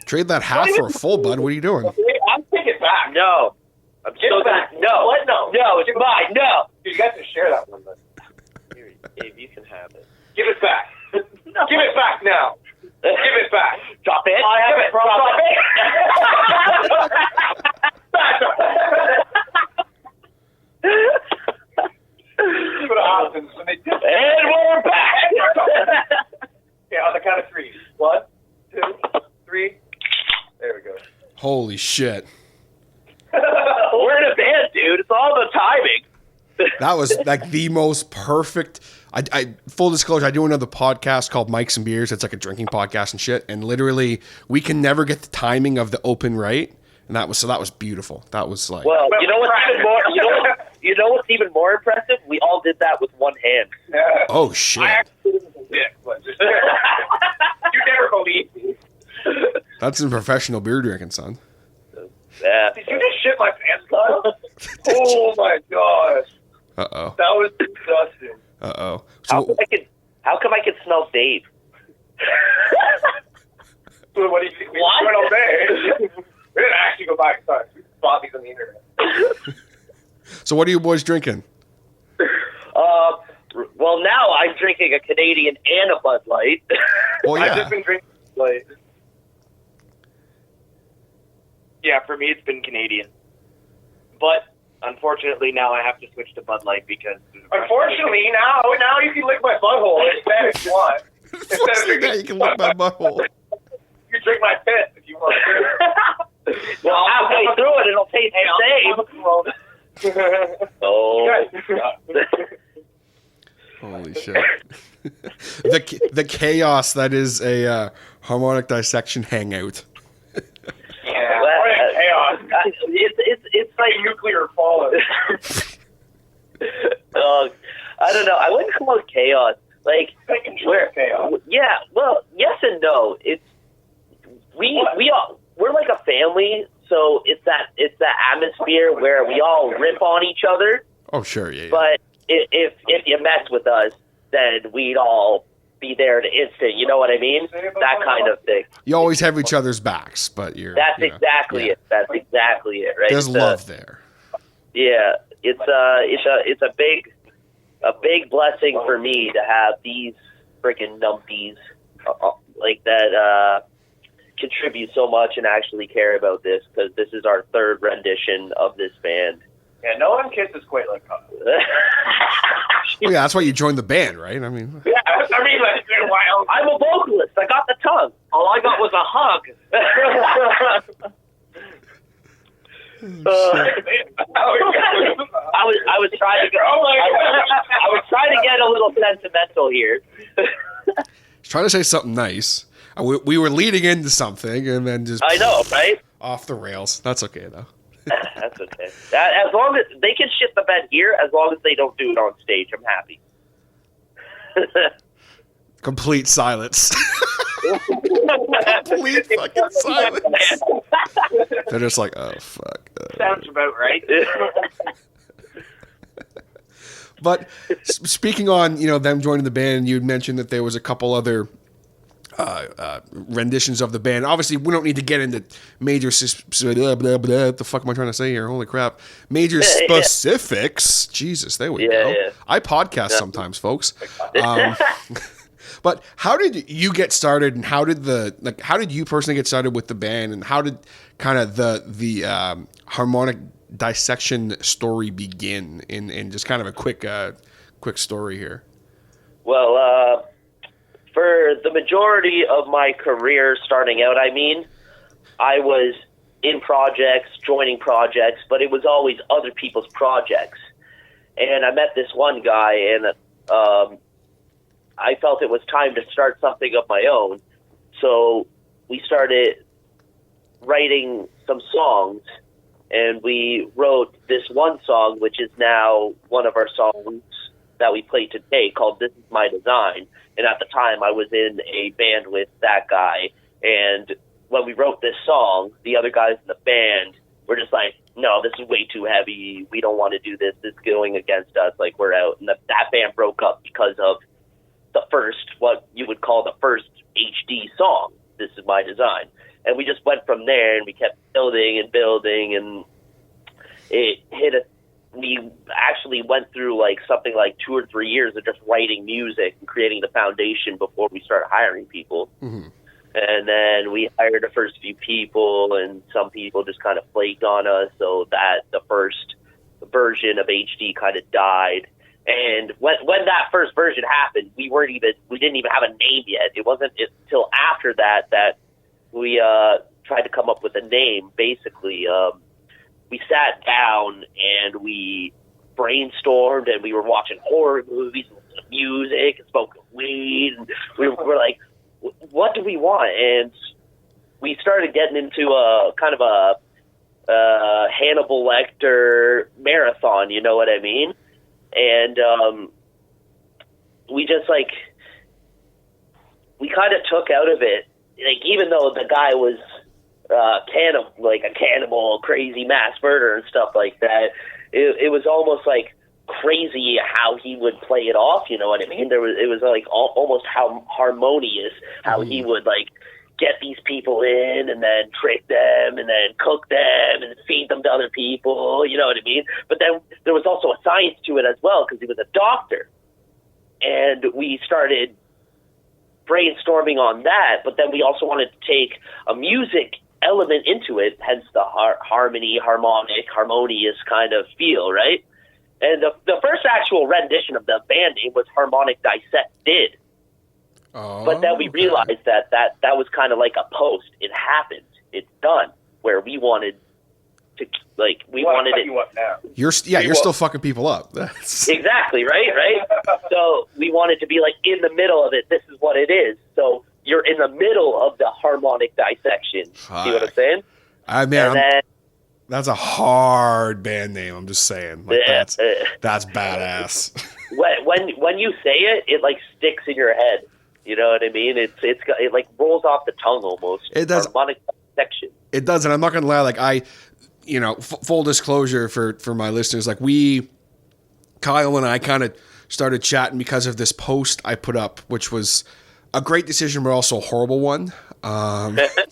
Trade that half for a full, bud. What are you doing? I'm taking it back. No. I'm still back. No. What? No. No, it's mine. No. You got to share that one, then. Here, Dave, you can have it. Give it back. No. Give it back now. Give it back. Drop it. I have it. Drop That's what happens when they do. And we're back. Yeah, on the count of 3. 1, 2, 3. There we go. Holy shit. We're in a band, dude. It's all the timing. That was like the most perfect. I full disclosure, I do another podcast called Mikes and Beers. It's like a drinking podcast and shit. And literally, we can never get the timing of the open right. And that was beautiful. That was like. Well, you know what's even more? You know what's even more impressive? We all did that with one hand. Oh shit! I actually didn't believe it. You never believed me. That's some professional beer drinking, son. Yeah. Did you just shit my pants, Kyle? Oh my gosh. Uh-oh. That was disgusting. Uh-oh. How So, come I can smell Dave? What do you think? What? We all day. We didn't actually go back inside. We bought these on the internet. so what are you boys drinking? Well, now I'm drinking a Canadian and a Bud Light. Oh I've just yeah. been drinking like. Yeah, for me it's been Canadian. But unfortunately now I have to switch to Bud Light because... Unfortunately, now you can lick my butthole instead if you want. Fortunately, now you can lick my butthole. You drink my piss if you want to. Well, halfway through it, it'll taste the same. Oh. Holy shit. the chaos that is a Harmonic Dissection hangout. Yeah. Chaos. It's like Nuclear fallout. I don't know. I wouldn't call it chaos. Like We're chaos. Yeah. Well, yes and no. It's we're like a family, so it's that atmosphere where we all rip on each other. Oh sure, yeah. But if you mess with us, then we'd all be there in an instant. You know what I mean? That kind of thing. You always have each other's backs, but you're. That's you know, exactly yeah. it. That's exactly it. Right? There's love there. Yeah, it's a big blessing for me to have these freaking numpties like that contribute so much and actually care about this, because this is our third rendition of this band. Yeah, no one kisses quite like us. Well, yeah, that's why you joined the band, right? I mean. Yeah, I mean, like, it's been a while. I'm a vocalist. I got the tongue. All I got was a hug. I was trying to get. I was trying to get a little sentimental here. Trying to say something nice. We were leading into something, and then just. I know, right? Off the rails. That's okay though. That's okay. As long as they can shit the bed here, as long as they don't do it on stage, I'm happy. Complete silence. Complete fucking silence. They're just like, oh fuck. Sounds about right. But speaking on, them joining the band, you'd mentioned that there was a couple other renditions of the band. Obviously, we don't need to get into major the fuck am I trying to say here? Holy crap! Major specifics. Jesus, there we go. Yeah. I podcast sometimes, folks. But how did you get started, and how did you personally get started with the band, and how did kind of the Harmonic Dissection story begin? In just kind of a quick story here. Well, for the majority of my career starting out, I was in projects, joining projects, but it was always other people's projects. And I met this one guy, and I felt it was time to start something of my own. So we started writing some songs, and we wrote this one song, which is now one of our songs that we play today, called This Is My Design. And at the time, I was in a band with that guy. And when we wrote this song, the other guys in the band were just like, no, this is way too heavy. We don't want to do this. This is going against us. Like, we're out. And that band broke up because of the first, what you would call the first HD song, This Is My Design. And we just went from there, and we kept building, and it hit a, we actually went through something like 2 or 3 years of just writing music and creating the foundation before we started hiring people. Mm-hmm. And then we hired the first few people, and some people just kind of flaked on us, so that the first version of HD kind of died. And when that first version happened, we didn't even have a name yet. It wasn't until after that we tried to come up with a name. Basically, we sat down and we brainstormed, and we were watching horror movies, and listening to music, and smoking weed, and we were like, what do we want? And we started getting into a kind of a Hannibal Lecter marathon, you know what I mean? And we just we kind of took out of it, even though the guy was a cannibal, crazy mass murder and stuff like that, it was almost crazy how he would play it off, you know what I mean? It was almost how harmonious, how he would get these people in and then trick them and then cook them and feed them to other people, you know what I mean? But then there was also a science to it as well, because he was a doctor. And we started brainstorming on that, but then we also wanted to take a music element into it, hence the harmonious kind of feel, right? And the first actual rendition of the band name was Harmonic Dissection. Oh, but then we realized that was kind of like a post. It happened. It's done. Where we wanted to, we wanted it. You up now. You're still fucking people up. Exactly, right? So we wanted to be in the middle of it. This is what it is. So you're in the middle of the Harmonic Dissection. See what I'm saying? That's a hard band name. I'm just saying. That's badass. When you say it, it sticks in your head. You know what I mean? It rolls off the tongue almost. It does. Harmonic Dissection. It does, and I'm not gonna lie. Full disclosure for my listeners, Kyle and I kind of started chatting because of this post I put up, which was a great decision, but also a horrible one.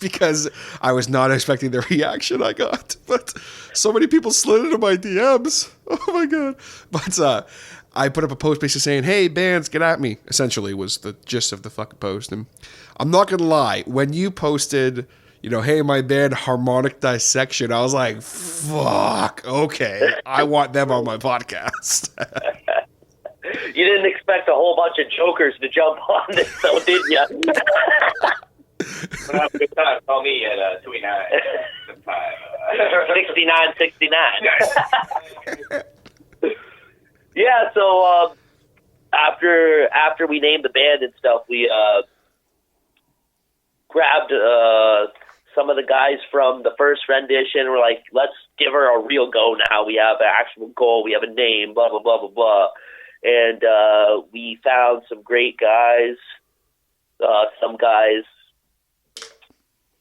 Because I was not expecting the reaction I got, but so many people slid into my DMs. Oh my God. But, I put up a post basically saying, hey, bands, get at me, essentially was the gist of the fucking post. And I'm not going to lie, when you posted, hey, my band, Harmonic Dissection, I was like, fuck, okay, I want them on my podcast. You didn't expect a whole bunch of jokers to jump on this, though, did you? Have a good time. Call me at 29. 69. Yeah, so after we named the band and stuff, we grabbed some of the guys from the first rendition. We're like, let's give her a real go now. We have an actual goal. We have a name, blah, blah, blah, blah, blah. And we found some great guys. Some guys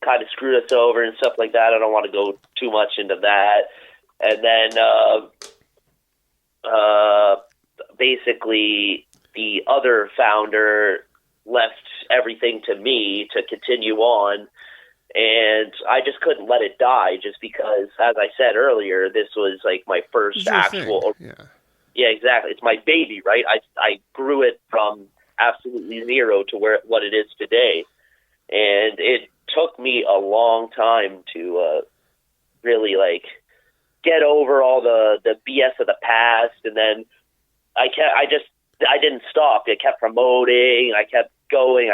kind of screwed us over and stuff like that. I don't want to go too much into that. And then basically the other founder left everything to me to continue on, and I just couldn't let it die just because, as I said earlier, this was like my first actual... Yeah, exactly. It's my baby, right? I grew it from absolutely zero to what it is today. And it took me a long time to really like get over all the BS of the past. And then I didn't stop. I kept promoting. I kept going.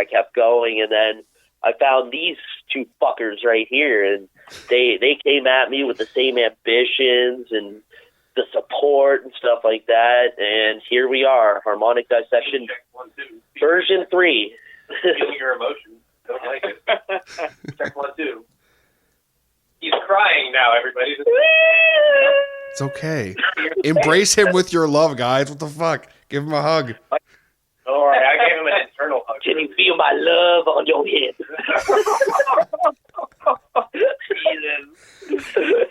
And then I found these two fuckers right here, and they came at me with the same ambitions and the support and stuff like that, and here we are, Harmonic Dissection version 3. Feeling your emotions. Don't like it. Check 1, 2. He's crying now, everybody. It's okay. Embrace him with your love, guys. What the fuck? Give him a hug. All right, I gave him an internal hug. Can you feel my love on your head? Jesus.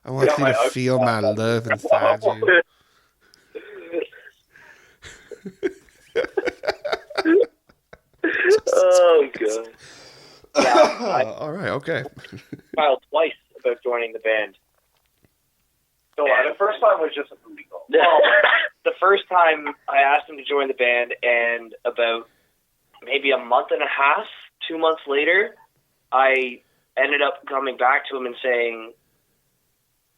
I want you to feel my love inside you. Oh, God. All right, okay. Filed twice about joining the band. So the first time was just a booty call. Well, the first time I asked him to join the band, and about maybe a month and a half, 2 months later, I ended up coming back to him and saying,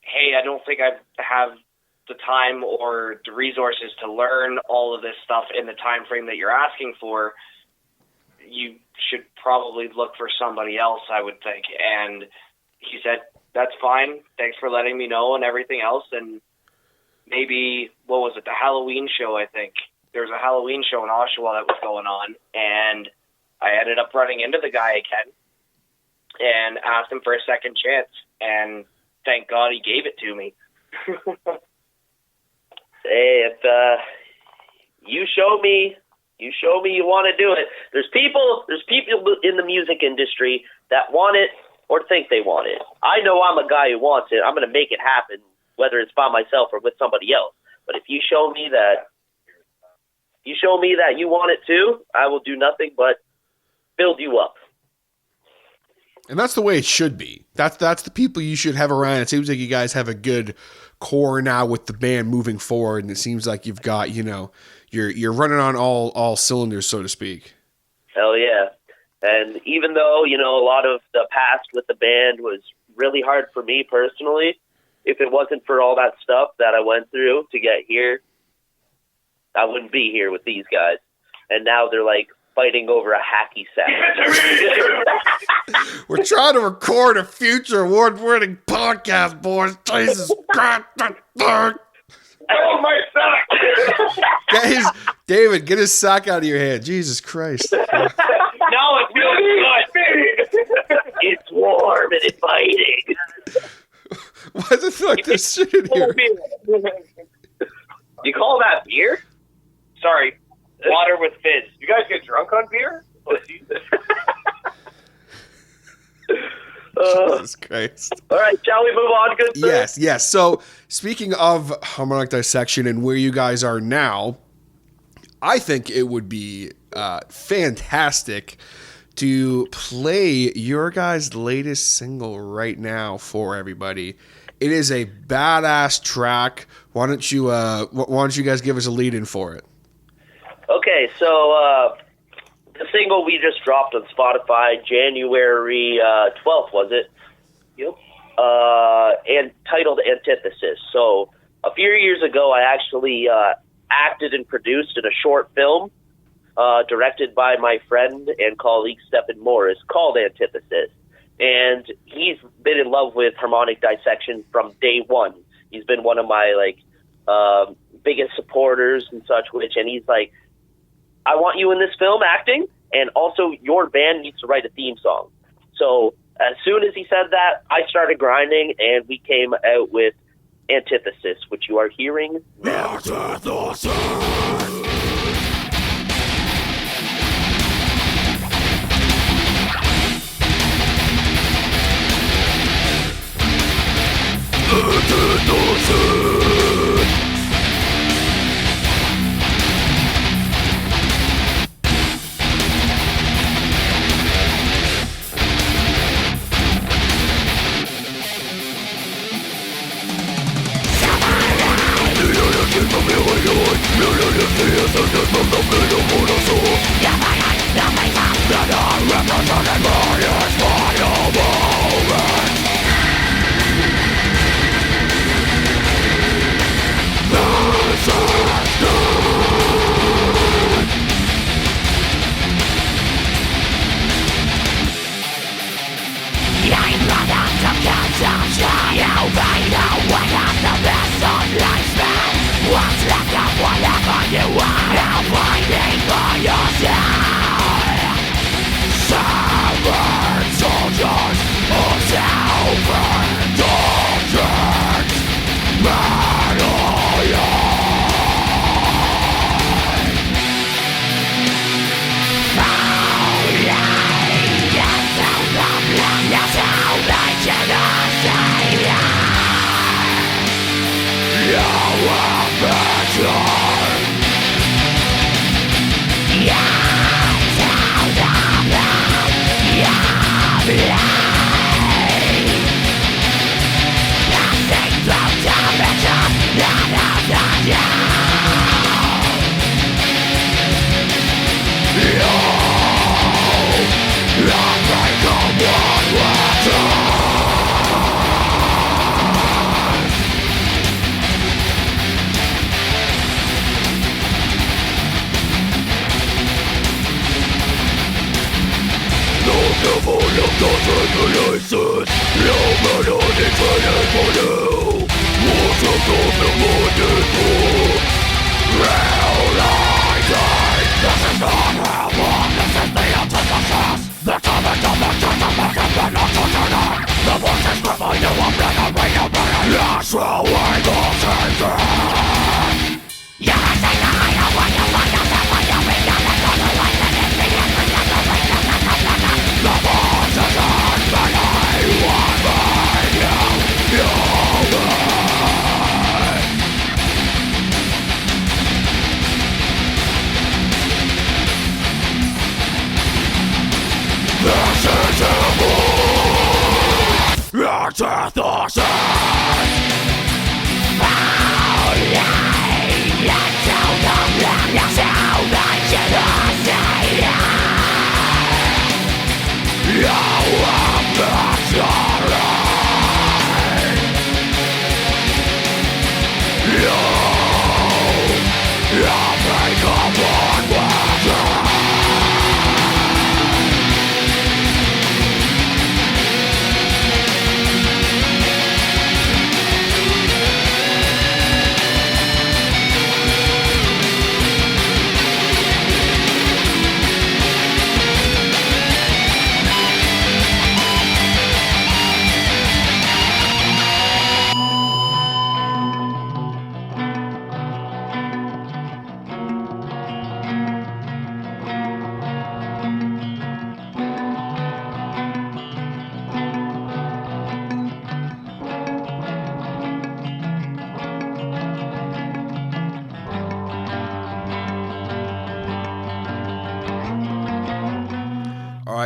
hey, I don't think I have the time or the resources to learn all of this stuff in the time frame that you're asking for. You should probably look for somebody else, I would think. And he said, that's fine. Thanks for letting me know and everything else. And maybe, what was it, the Halloween show, I think. There was a Halloween show in Oshawa that was going on. And I ended up running into the guy again and asked him for a second chance. And thank God he gave it to me. Hey, if you show me you want to do it. There's people in the music industry that want it or think they want it. I know I'm a guy who wants it. I'm going to make it happen, whether it's by myself or with somebody else. But if you show me that you want it too, I will do nothing but build you up. And that's the way it should be. That's the people you should have around. It seems like you guys have a good core now with the band moving forward, and it seems like you've got, you're running on all cylinders, so to speak. Hell yeah. And even though, a lot of the past with the band was really hard for me personally, if it wasn't for all that stuff that I went through to get here, I wouldn't be here with these guys. And now they're like fighting over a hacky sack. We're trying to record a future award-winning podcast, boys. Jesus Christ. Oh, my sack! Guys, David, get his sack out of your hand. Jesus Christ. No, it's really good. It's warm and inviting. Why does it feel like there's shit in here? You call that beer? Sorry, water with fizz. You guys get drunk on beer? Oh, Jesus. Jesus Christ. All right, shall we move on, good sir? Yes. So, speaking of Harmonic Dissection and where you guys are now, I think it would be fantastic to play your guys' latest single right now for everybody. It is a badass track. Why don't you guys give us a lead in for it? Okay, so the single we just dropped on Spotify, January 12th, was it? Yep. And titled Antithesis. So a few years ago, I actually acted and produced in a short film directed by my friend and colleague Stephen Morris called Antithesis. And he's been in love with Harmonic Dissection from day one. He's been one of my biggest supporters and such, and he's like, I want you in this film acting, and also your band needs to write a theme song. So as soon as he said that, I started grinding, and we came out with Antithesis, which you are hearing now.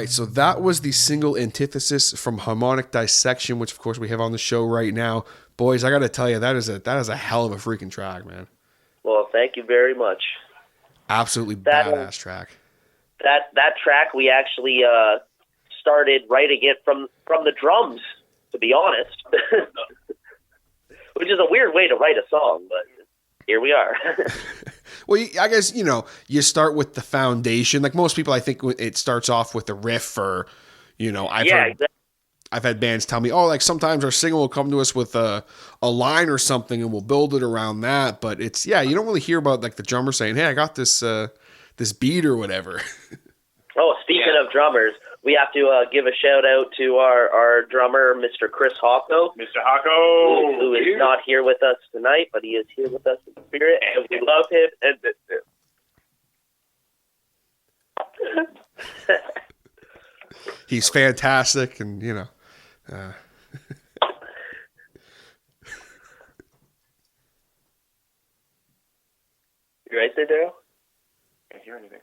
right, so that was the single Antithesis from Harmonic Dissection, which of course we have on the show right now. Boys, I got to tell you, that is a hell of a freaking track, man. Well, thank you very much. Absolutely badass track. That track we actually started writing it from the drums, to be honest. Which is a weird way to write a song, but here we are. Well, I guess, you start with the foundation. Like most people, I think it starts off with the riff or, Exactly. I've had bands tell me, sometimes our single will come to us with a line or something and we'll build it around that. But it's, you don't really hear about like the drummer saying, hey, I got this beat or whatever. Oh, speaking of drummers, we have to give a shout out to our drummer, Mr. Chris Hocko. Mr. Hocko! Who is not here with us tonight, but he is here with us in spirit, and we love him. And He's fantastic, and, You right there, Darryl? Can't hear anything.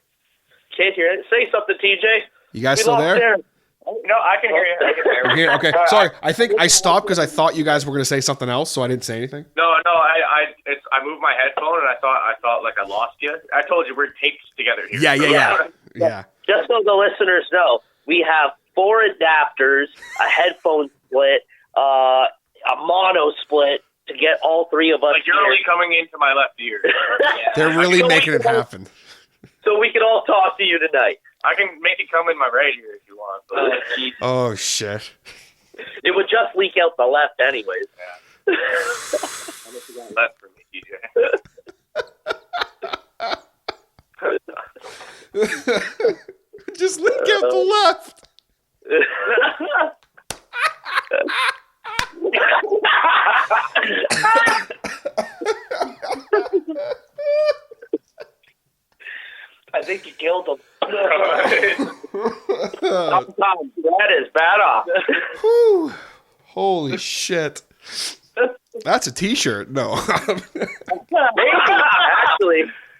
Can't hear it. Say something, TJ. You guys still there? No, I can hear you. You're here? Okay. Sorry. I think I stopped because I thought you guys were going to say something else, so I didn't say anything. No, I moved my headphone and I thought like I lost you. I told you we're taped together here. Yeah. Just so the listeners know, we have 4 adapters, a headphone split, a mono split to get all 3 of us. Like you're only coming into my left ear. They're really making it happen. So we can all talk to you tonight. I can make it come in my right ear if you want. But Oh, shit. It would just leak out the left anyways. Yeah. How much you got left for me, DJ? Just leak out the left. I think you killed him. Sometimes that is bad off. Whew. Holy shit. That's a t-shirt. No.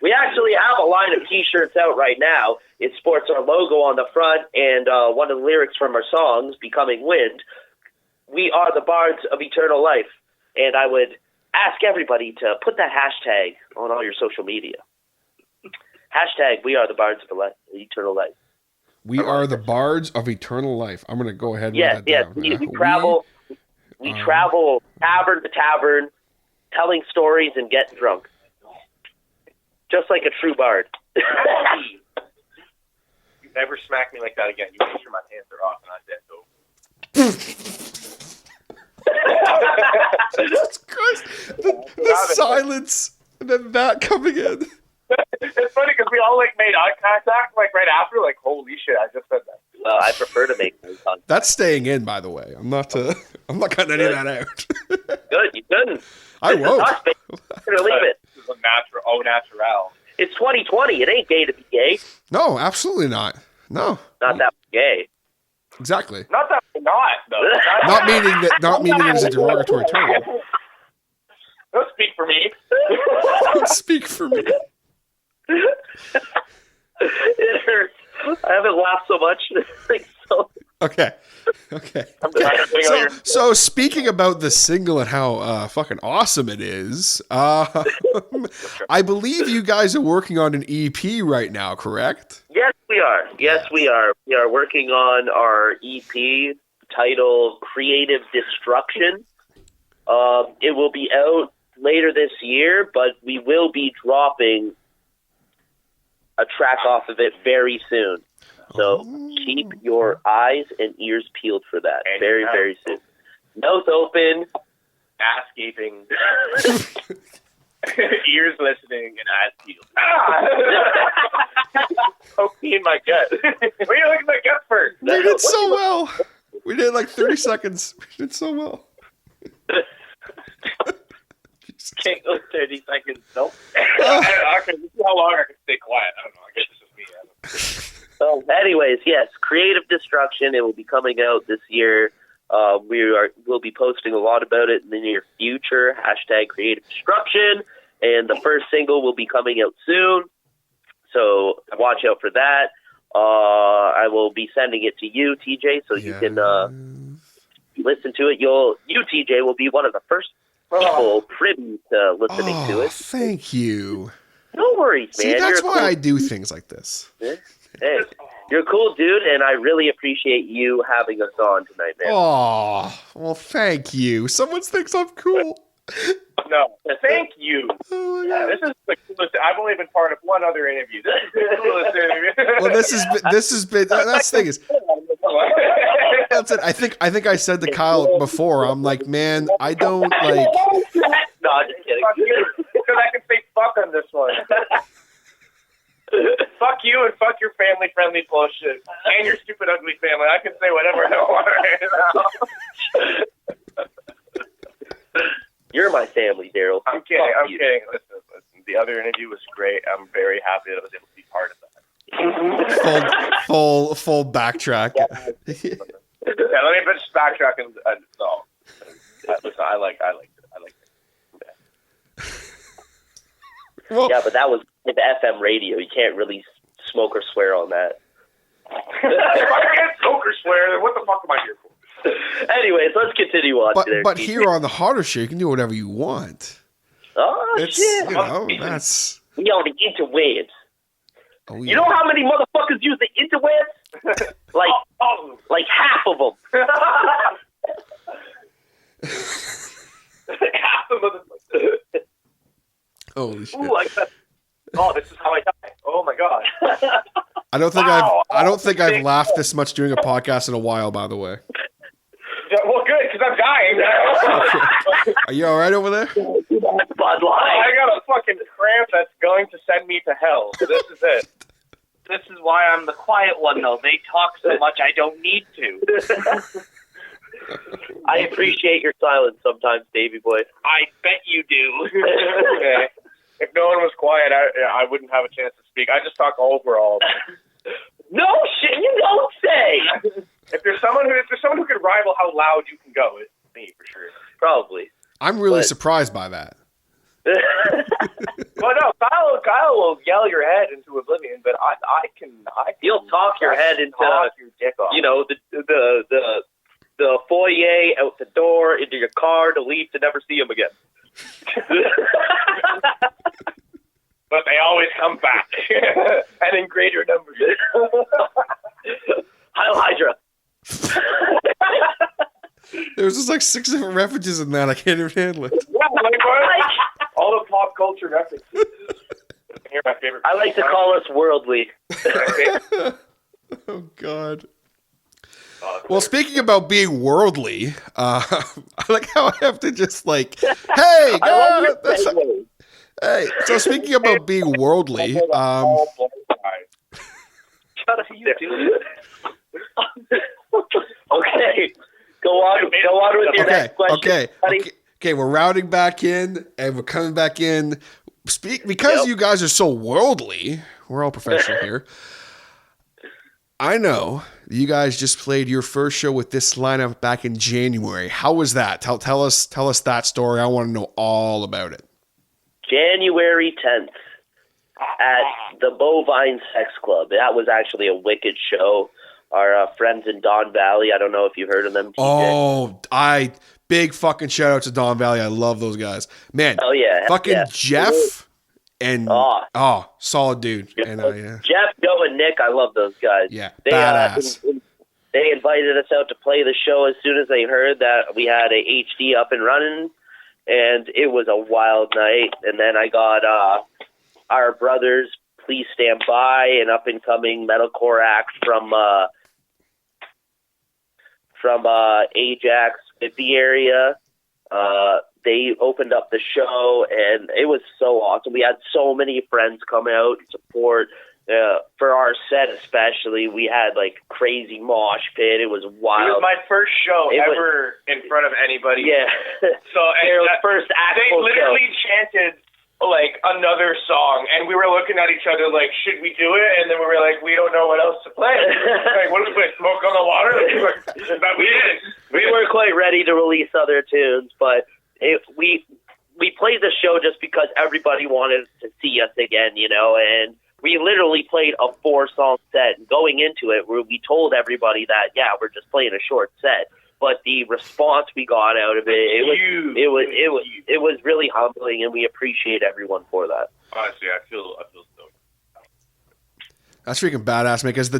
We actually have a line of t-shirts out right now. It sports our logo on the front and one of the lyrics from our songs, Becoming Wind. We are the bards of eternal life. And I would ask everybody to put that hashtag on all your social media. Hashtag, we are the bards of eternal life. We are the bards of eternal life. I'm going to go ahead and write that down. We travel tavern to tavern, telling stories and getting drunk. Just like a true bard. You never smack me like that again. You make sure my hands are off and I'm dead. Jesus Christ. The silence and then that coming in. It's funny because we all like made eye contact like right after, like holy shit, I just said that. Well, I prefer to make eye contact. That's staying in, by the way. I'm not cutting any of that out. Good, you couldn't. I won't. You're gonna leave it. This is a natural. It's 2020. It ain't gay to be gay. No, absolutely not. No. Not that gay. Exactly. Not that we're not though. Not meaning it as a derogatory term. Don't speak for me. Don't speak for me. It hurts. I haven't laughed so much. Okay. So speaking about the single and how fucking awesome it is, I believe you guys are working on an EP right now, correct? Yes, we are. We are working on our EP titled Creative Destruction. It will be out later this year, but we will be dropping a track off of it very soon. So keep your eyes and ears peeled for that. And very, very soon. Mouth open. Ass gaping. Ears listening and ass peeled. Poke me in my gut. Why are you looking at my gut first? We did so well. We did like 30 seconds. We did so well. Can't go 30 seconds. Nope. Okay, this is how long I can stay quiet. I don't know. I guess it's just me. So, anyways, yes, Creative Destruction. It will be coming out this year. We'll be posting a lot about it in the near future. Hashtag Creative Destruction. And the first single will be coming out soon. So watch out for that. I will be sending it to you, TJ, so you can listen to it. You, TJ, will be one of the first people privy to listening to it. Thank you. No worries, man. See, that's why I do things like this. Hey, you're a cool dude, and I really appreciate you having us on tonight, man. Oh, well, thank you. Someone thinks I'm cool. No, thank you. Oh, this is the coolest. I've only been part of one other interview. This is the coolest interview. Well, this has been. That's the thing is. That's it. I think I said to Kyle before. I'm like, man, I don't like. No, I'm just kidding. Because I can say fuck on this one. Fuck you and fuck your family-friendly bullshit and your stupid, ugly family. I can say whatever I want right now. You're my family, Darryl. I'm kidding. Listen. The other interview was great. I'm very happy that I was able to be part of that. Full backtrack. Yeah, let me just backtrack and no. Listen, I like it. Well, yeah, but that was with FM radio. You can't really smoke or swear on that. If I can't smoke or swear, then what the fuck am I here for? Anyways, let's continue on. But here on the Harder Show, you can do whatever you want. Oh, shit. You know, that's... We on the interwebs. Oh, yeah. You know how many motherfuckers use the interwebs? like half of them. Half of them. Holy shit. Ooh, like that. Oh, this is how I die. Oh my god. I don't think I've laughed this much during a podcast in a while, by the way. Well, good, because I'm dying now. Are you all right over there? Bud Light. I got a fucking cramp that's going to send me to hell. This is it. This is why I'm the quiet one, though. They talk so much I don't need to. I appreciate your silence sometimes, Davey boy. I bet you do. Okay. If no one was quiet, I wouldn't have a chance to speak. I just talk over all of them. No shit, you don't say. If there's someone who could rival how loud you can go, it's me for sure. Probably. I'm really surprised by that. Well, no, Kyle will yell your head into oblivion, but I can. He'll talk your head into your dick off. You know, the foyer, out the door, into your car, to leave to never see him again. But they always come back, and in greater numbers. Heil Hydra. There's just like 6 different references in that. I can't even handle it. Yeah, like all the pop culture references. Here, my favorite. I like to call us worldly. Oh, God. Well, speaking about being worldly, I like how I have to just like, hey, God, hey. So speaking about being worldly, Shut up, you dude. Okay. Go on with your next question. Okay, we're rounding back in, and we're coming back in. Because you guys are so worldly, we're all professional here. I know you guys just played your first show with this lineup back in January. How was that? Tell us that story. I want to know all about it. January 10th at the Bovine Sex Club. That was actually a wicked show. Our friends in Don Valley. I don't know if you've heard of them. TJ. Oh, big fucking shout out to Don Valley. I love those guys. Man, fucking Jeff and solid dude. And Jeff, Joe, and Nick. I love those guys. Yeah, they, badass. They invited us out to play the show as soon as they heard that we had a HD up and running, and it was a wild night. And then I got our brothers, Please Stand By, an up-and-coming metalcore act from Ajax, 50 area. They opened up the show, and it was so awesome. We had so many friends come out and support. For our set especially, we had like crazy mosh pit. It was wild. It was my first show ever in front of anybody. Yeah. So first they literally chanted like another song, and we were looking at each other like, should we do it? And then we were like, we don't know what else to play. Like, what do we play? Smoke on the Water? But we did. We were quite ready to release other tunes, but we played the show just because everybody wanted to see us again, you know, and we literally played a 4-song set. Going into it, we told everybody that, we're just playing a short set. But the response we got out of it was really humbling, and we appreciate everyone for that. Honestly, I feel stoked. That's freaking badass, man. Because the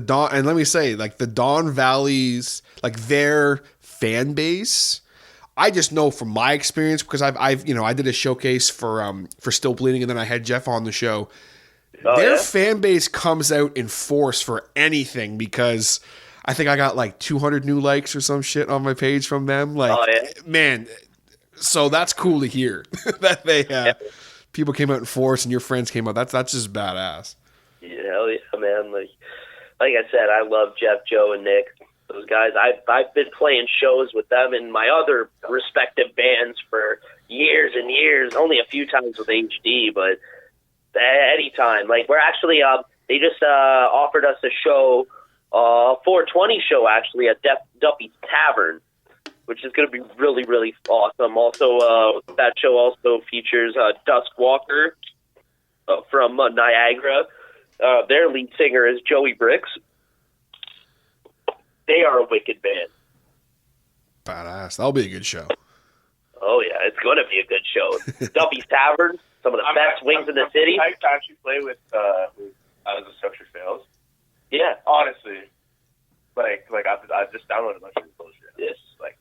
Don Valley's, like, their fan base, I just know from my experience, because I did a showcase for Still Bleeding, and then I had Jeff on the show. Their fan base comes out in force for anything, because I think I got like 200 new likes or some shit on my page from them. Like, man, so that's cool to hear that they people came out in force and your friends came out. That's just badass. Yeah, hell yeah, man. Like I said, I love Jeff, Joe, and Nick. Those guys, I've been playing shows with them in my other respective bands for years and years. Only a few times with HD, but anytime. Like, we're actually they just offered us a show. 420 show actually at Duffy's Tavern, which is going to be really, really awesome. Also, that show also features Dusk Walker from Niagara. Their lead singer is Joey Bricks. They are a wicked band. Badass. That'll be a good show. Oh yeah, it's going to be a good show. Duffy's Tavern, some of the best wings in the city. I actually play with As the Structure Fails. Yeah, honestly, like I've just downloaded a bunch of bullshit. Yes, like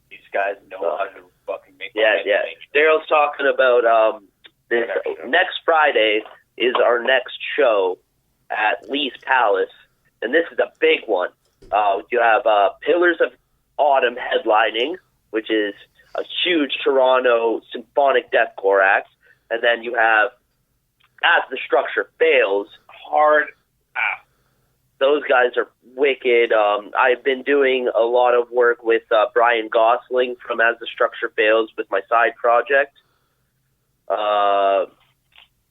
these guys know how to fucking make. Yeah. Daryl's talking about this next Friday is our next show at Lee's Palace, and this is a big one. You have Pillars of Autumn headlining, which is a huge Toronto symphonic deathcore act. And then you have As the Structure Fails. Hard ass. Those guys are wicked. I've been doing a lot of work with Brian Gosling from As the Structure Fails with my side project.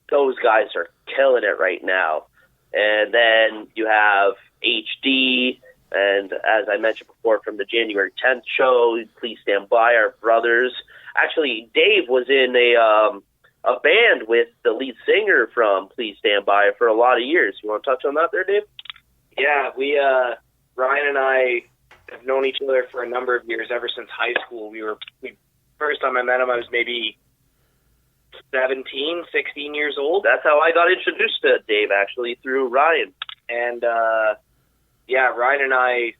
Those guys are killing it right now. And then you have HD, and as I mentioned before, from the January 10th show, Please Stand By, our brothers. Actually, Dave was in a band with the lead singer from Please Stand By for a lot of years. You want to touch on that there, Dave? Yeah, we Ryan and I have known each other for a number of years, ever since high school. First time I met him, I was maybe 17, 16 years old. That's how I got introduced to Dave, actually, through Ryan. And Ryan and I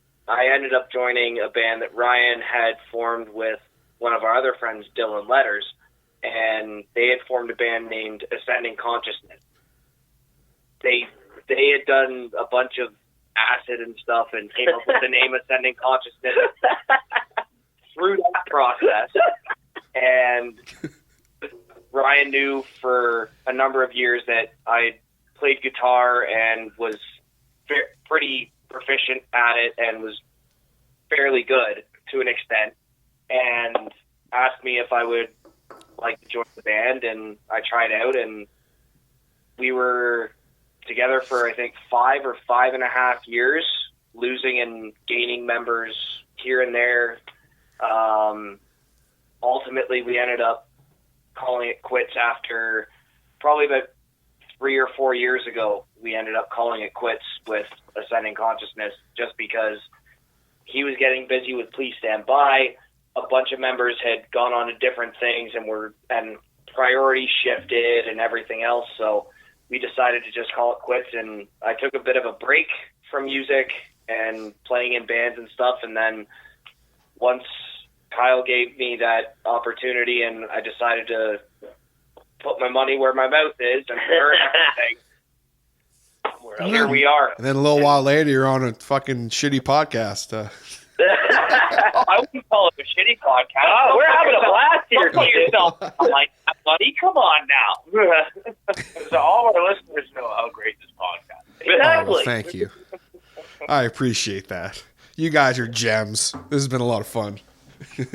ended up joining a band that Ryan had formed with one of our other friends, Dylan Letters, and they had formed a band named Ascending Consciousness. They had done a bunch of acid and stuff and came up with the name Ascending Consciousness through that process. And Ryan knew for a number of years that I played guitar and was pretty proficient at it and was fairly good to an extent, and asked me if I would like to join the band, and I tried out, and we were together for I think 5 or 5.5 years, losing and gaining members here and there. Ultimately, we ended up calling it quits after probably about 3 or 4 years ago. We ended up calling it quits with Ascending Consciousness just because he was getting busy with Please Stand By. A bunch of members had gone on to different things and priorities shifted and everything else. So we decided to just call it quits, and I took a bit of a break from music and playing in bands and stuff. And then once Kyle gave me that opportunity and I decided to put my money where my mouth is and learn everything, here we are. And then a little while later, you're on a fucking shitty podcast. I wouldn't call it a shitty podcast. Oh, we're having a blast here. Don't put yourself like that, buddy. Come on now. So all our listeners know how great this podcast is. Exactly. Oh, thank you. I appreciate that. You guys are gems. This has been a lot of fun. It's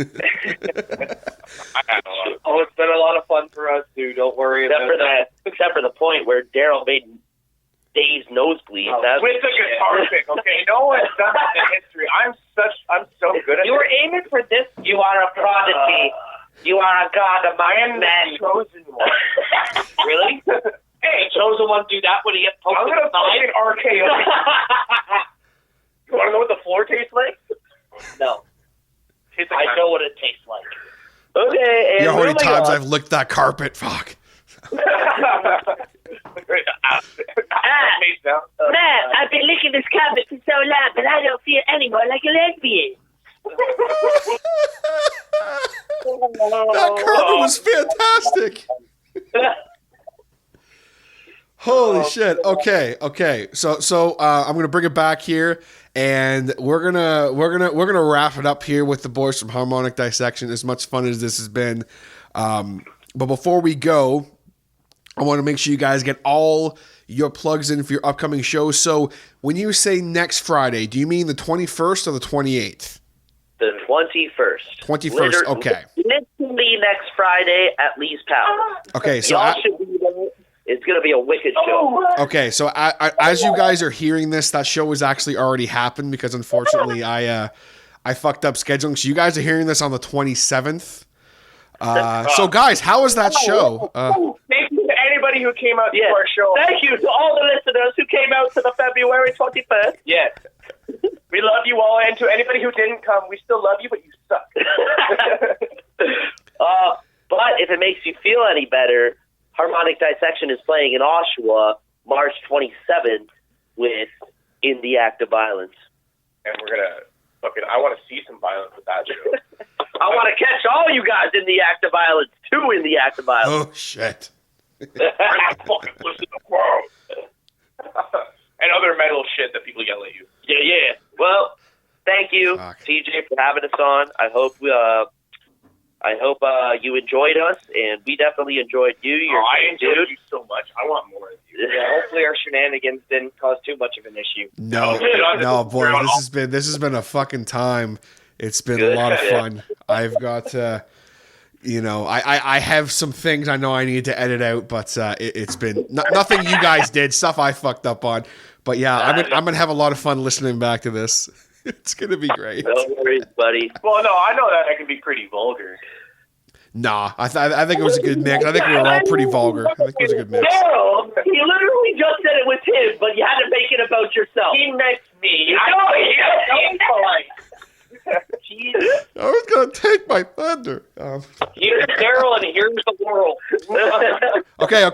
been a lot of fun for us too. Don't worry about that. Except for the point where Darryl made Dave's nosebleed. With the guitar pick, okay? No one's done that in history. I'm so good at You were aiming for this. You are a prodigy. You are a god among men. Chosen one. Really? Hey, Chosen one do that when he gets poked I'm in gonna the eye? fucking RKO. You want to know what the floor tastes like? No. Tastes like I know what it tastes like. Okay, and You know how many moving times on. I've licked that carpet? Fuck. Man, I've been licking this carpet for so long, but I don't feel anymore like a lesbian. That carpet was fantastic. Holy shit. Okay. So I'm gonna bring it back here, and we're gonna wrap it up here with the boys from Harmonic Dissection. As much fun as this has been, but before we go, I want to make sure you guys get all your plugs in for your upcoming shows. So when you say next Friday, do you mean the 21st or the 28th? The 21st. 21st. Okay. Literally next Friday at Lee's Palace. Okay. So Y'all should be there. It's going to be a wicked show. Okay, so as you guys are hearing this, that show has actually already happened because unfortunately I fucked up scheduling. So you guys are hearing this on the 27th. So guys, how was that show? Thank you to anybody who came out to our show. Thank you to all the listeners who came out to the February 21st. Yes. We love you all, and to anybody who didn't come, we still love you, but you suck. But if it makes you feel any better, Harmonic Dissection is playing in Oshawa March 27th with In the Act of Violence. And we're going to I want to see some violence with that show. I want to catch all you guys in the act of violence, too, in the act of violence. Oh, shit. Fucking listen to and other metal shit that people yell at you. Yeah. Well, thank you, TJ, for having us on. I hope you enjoyed us, and we definitely enjoyed you. I enjoyed you so much. I want more of you. Yeah, hopefully our shenanigans didn't cause too much of an issue. No, boy, this has been a fucking time. It's been a lot of fun. I've got, I have some things I know I need to edit out, but it's been nothing you guys did, stuff I fucked up on. But yeah, I'm gonna have a lot of fun listening back to this. It's gonna be great. No worries, buddy. Well, no, I know that I can be pretty vulgar. Nah, I think it was a good mix. I think we were all pretty vulgar. I think it was a good mix. Daryl, he literally just said it was him, but you had to make it about yourself. He next me. I know. Jesus. I was gonna take my thunder. Here's Daryl and here's the world. Okay.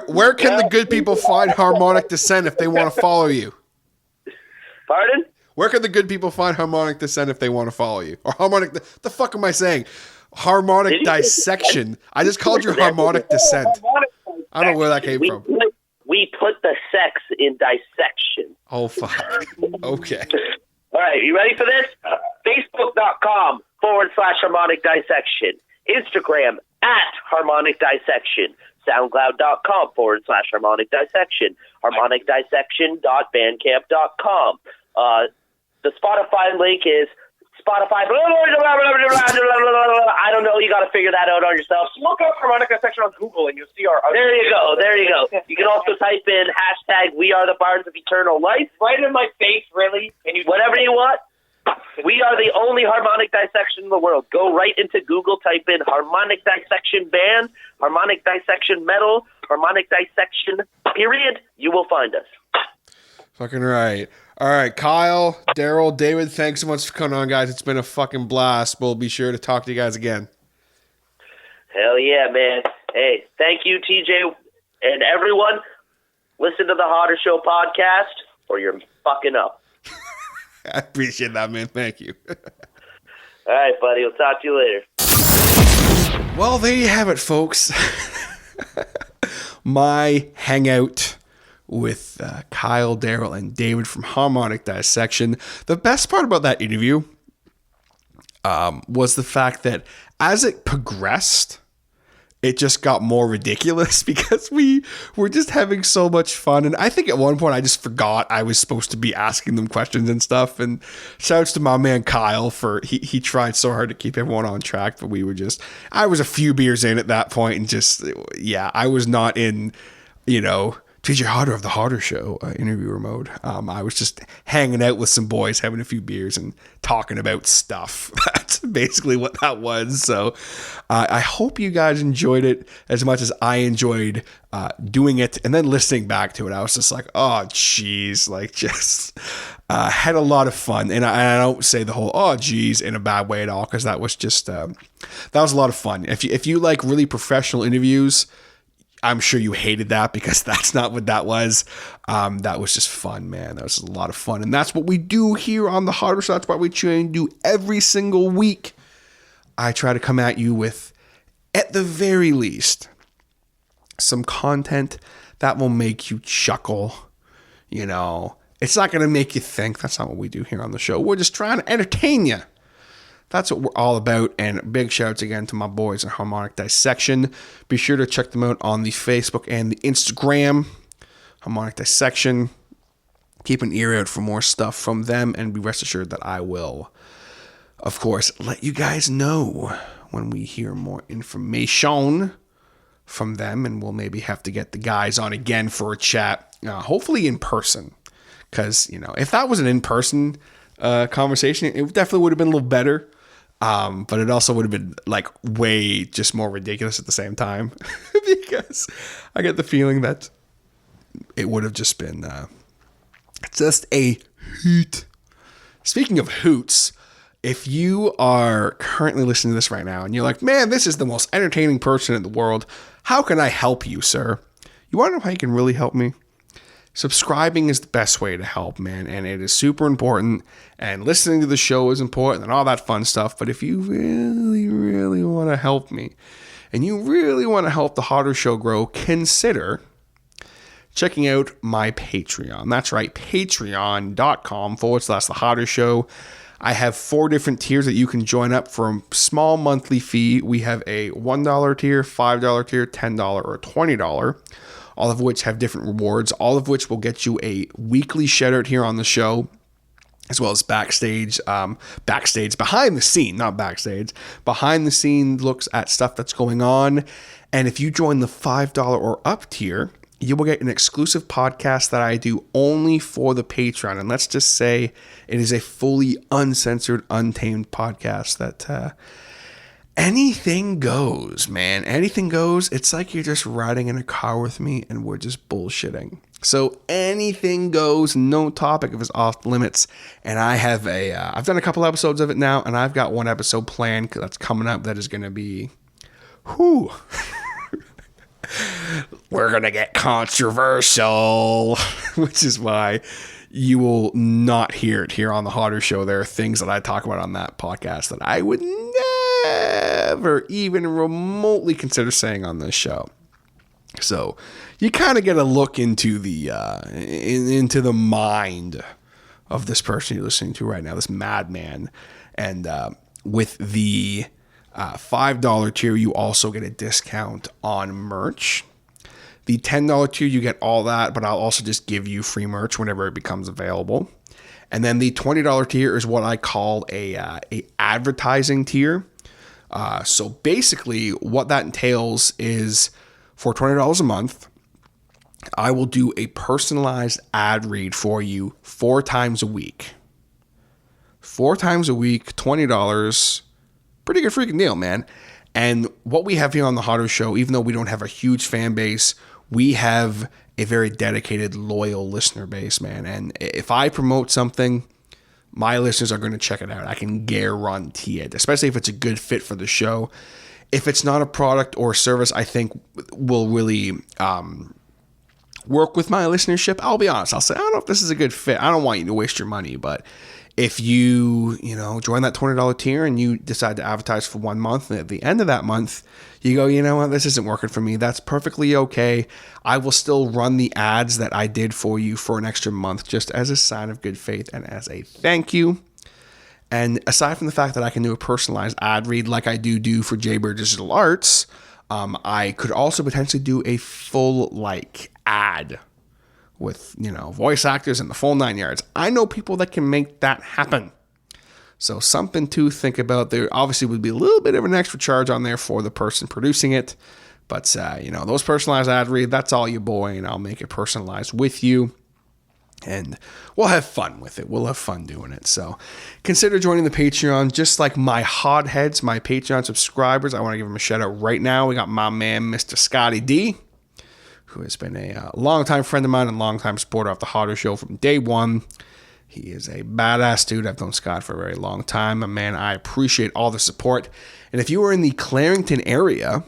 Where can the good people find Harmonic Descent if they want to follow you? Pardon? Where can the good people find Harmonic Descent if they want to follow you? Or Harmonic... The fuck am I saying? Harmonic Dissection. I just called you Harmonic Descent. I don't know where that came from. We put the sex in dissection. Oh, fuck. Okay. All right, you ready for this? Facebook.com/Harmonic Dissection. Instagram @Harmonic Dissection. SoundCloud.com/Harmonic Dissection. HarmonicDissection.bandcamp.com. The Spotify link is Spotify. I don't know. You got to figure that out on yourself. Look up Harmonic Dissection on Google and you'll see our. There you go. You can also type in #We Are the Bards of Eternal Life. Right in my face, really. Can you whatever you want. We are the only harmonic dissection in the world. Go right into Google, type in Harmonic Dissection Band, Harmonic Dissection Metal, Harmonic Dissection, period. You will find us. Fucking right. All right, Kyle, Darryl, David, thanks so much for coming on, guys. It's been a fucking blast. We'll be sure to talk to you guys again. Hell yeah, man. Hey, thank you, TJ, and everyone. Listen to the Hotter Show podcast, or you're fucking up. I appreciate that, man. Thank you. All right, buddy. I'll talk to you later. Well, there you have it, folks. My hangout with Kyle, Darryl, and David from Harmonic Dissection. The best part about that interview was the fact that as it progressed, it just got more ridiculous because we were just having so much fun. And I think at one point I just forgot I was supposed to be asking them questions and stuff. And shouts to my man Kyle for he tried so hard to keep everyone on track, but I was a few beers in at that point and just, yeah, I was not in, TJ Hodder of the Harder Show interviewer mode. I was just hanging out with some boys, having a few beers and talking about stuff. That's basically what that was. So I hope you guys enjoyed it as much as I enjoyed doing it and then listening back to it. I was just like, oh, geez, had a lot of fun. And I don't say the whole, oh, geez, in a bad way at all, because that was just, that was a lot of fun. If you like really professional interviews, I'm sure you hated that because that's not what that was. That was just fun, man. That was a lot of fun. And that's what we do here on the Harder Show. That's what we try and do every single week. I try to come at you with, at the very least, some content that will make you chuckle. It's not going to make you think. That's not what we do here on the show. We're just trying to entertain you. That's what we're all about, and big shouts again to my boys in Harmonic Dissection. Be sure to check them out on the Facebook and the Instagram, Harmonic Dissection. Keep an ear out for more stuff from them, and be rest assured that I will, of course, let you guys know when we hear more information from them, and we'll maybe have to get the guys on again for a chat, hopefully in person, because, if that was an in-person conversation, it definitely would have been a little better. But it also would have been way just more ridiculous at the same time because I get the feeling that it would have just been just a hoot. Speaking of hoots, if you are currently listening to this right now and you're like, man, this is the most entertaining person in the world, how can I help you, sir? You want to know how you can really help me? Subscribing is the best way to help, man, and it is super important, and listening to the show is important and all that fun stuff, but if you really, really want to help me, and you really want to help the Harder Show grow, consider checking out my Patreon. That's right, patreon.com/The Harder Show. I have 4 different tiers that you can join up for a small monthly fee. We have a $1 tier, $5 tier, $10, or $20, all of which have different rewards, all of which will get you a weekly shout out here on the show, as well as backstage, behind the scene, not backstage, behind the scene looks at stuff that's going on. And if you join the $5 or up tier, you will get an exclusive podcast that I do only for the Patreon. And let's just say it is a fully uncensored, untamed podcast that anything goes, man. Anything goes. It's like you're just riding in a car with me and we're just bullshitting. So anything goes, no topic is off limits. And I have I've done a couple episodes of it now, and I've got one episode planned that's coming up that is going to be, we're going to get controversial, which is why you will not hear it here on the Hotter Show. There are things that I talk about on that podcast that I would never even remotely consider saying on this show. So you kind of get a look into the into the mind of this person you're listening to right now, this madman. And with the $5 tier, you also get a discount on merch. The $10 tier, you get all that, but I'll also just give you free merch whenever it becomes available. And then the $20 tier is what I call a advertising tier. So basically what that entails is for $20 a month, I will do a personalized ad read for you 4 times a week. 4 times a week, $20. Pretty good freaking deal, man. And what we have here on the Hotter Show, even though we don't have a huge fan base, we have a very dedicated, loyal listener base, man. And if I promote something, my listeners are going to check it out. I can guarantee it, especially if it's a good fit for the show. If it's not a product or service I think will really work with my listenership, I'll be honest. I'll say, I don't know if this is a good fit. I don't want you to waste your money, but if you join that $20 tier and you decide to advertise for 1 month, and at the end of that month, you go, you know what, this isn't working for me. That's perfectly okay. I will still run the ads that I did for you for an extra month, just as a sign of good faith and as a thank you. And aside from the fact that I can do a personalized ad read like I do for Jaybird Digital Arts, I could also potentially do a full ad with, voice actors and the full 9 yards. I know people that can make that happen. So something to think about. There obviously would be a little bit of an extra charge on there for the person producing it. But, those personalized ad read, that's all you boy, and I'll make it personalized with you. And we'll have fun with it. We'll have fun doing it. So consider joining the Patreon. Just like my HodHeads, my Patreon subscribers, I want to give them a shout out right now. We got my man, Mr. Scotty D, who has been a longtime friend of mine and longtime supporter of the Hotter Show from day one. He is a badass dude. I've known Scott for a very long time. And man, I appreciate all the support. And if you are in the Clarington area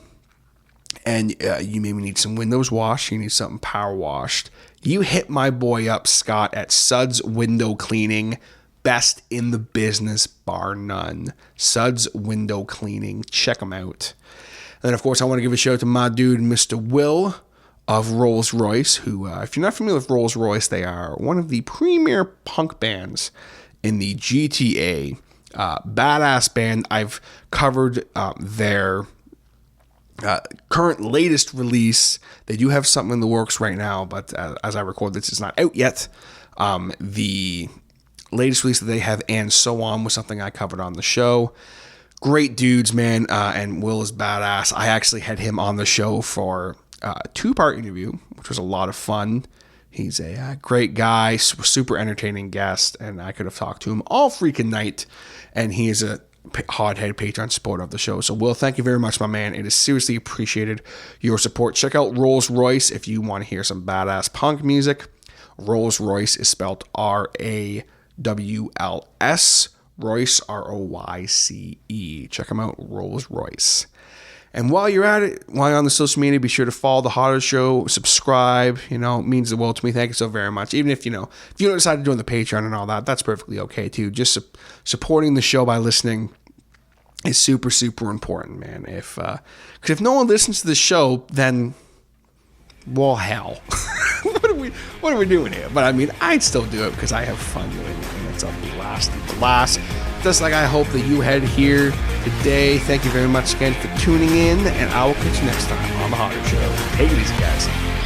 and you maybe need some windows washed, you need something power washed, you hit my boy up, Scott, at Suds Window Cleaning. Best in the business, bar none. Suds Window Cleaning. Check them out. And then, of course, I want to give a shout out to my dude, Mr. Will of Rolls Royce, who, if you're not familiar with Rolls Royce, they are one of the premier punk bands in the GTA. Badass band. I've covered their current latest release. They do have something in the works right now, but as I record this, it's not out yet. The latest release that they have, And So On, was something I covered on the show. Great dudes, man, and Will is badass. I actually had him on the show for a 2-part interview, which was a lot of fun. He's a great guy, super entertaining guest, and I could have talked to him all freaking night, and he is a HodHead Patreon supporter of the show. So, Will, thank you very much, my man. It is seriously appreciated, your support. Check out Rolls Royce if you want to hear some badass punk music. Rolls Royce is spelled RAWLS. Royce, ROYCE. Check them out, Rolls Royce. And while you're at it, while you're on the social media, be sure to follow the Hotter Show, subscribe. It means the world to me. Thank you so very much. Even if, if you don't decide to join the Patreon and all that, that's perfectly okay too. Just supporting the show by listening is super, super important, man. Because if no one listens to the show, then, well, hell. what are we doing here? But I mean, I'd still do it because I have fun doing it, and it's a blast. Just like I hope that you had here today. Thank you very much again for tuning in, and I will catch you next time on the HodHeads Show. Take it easy, guys.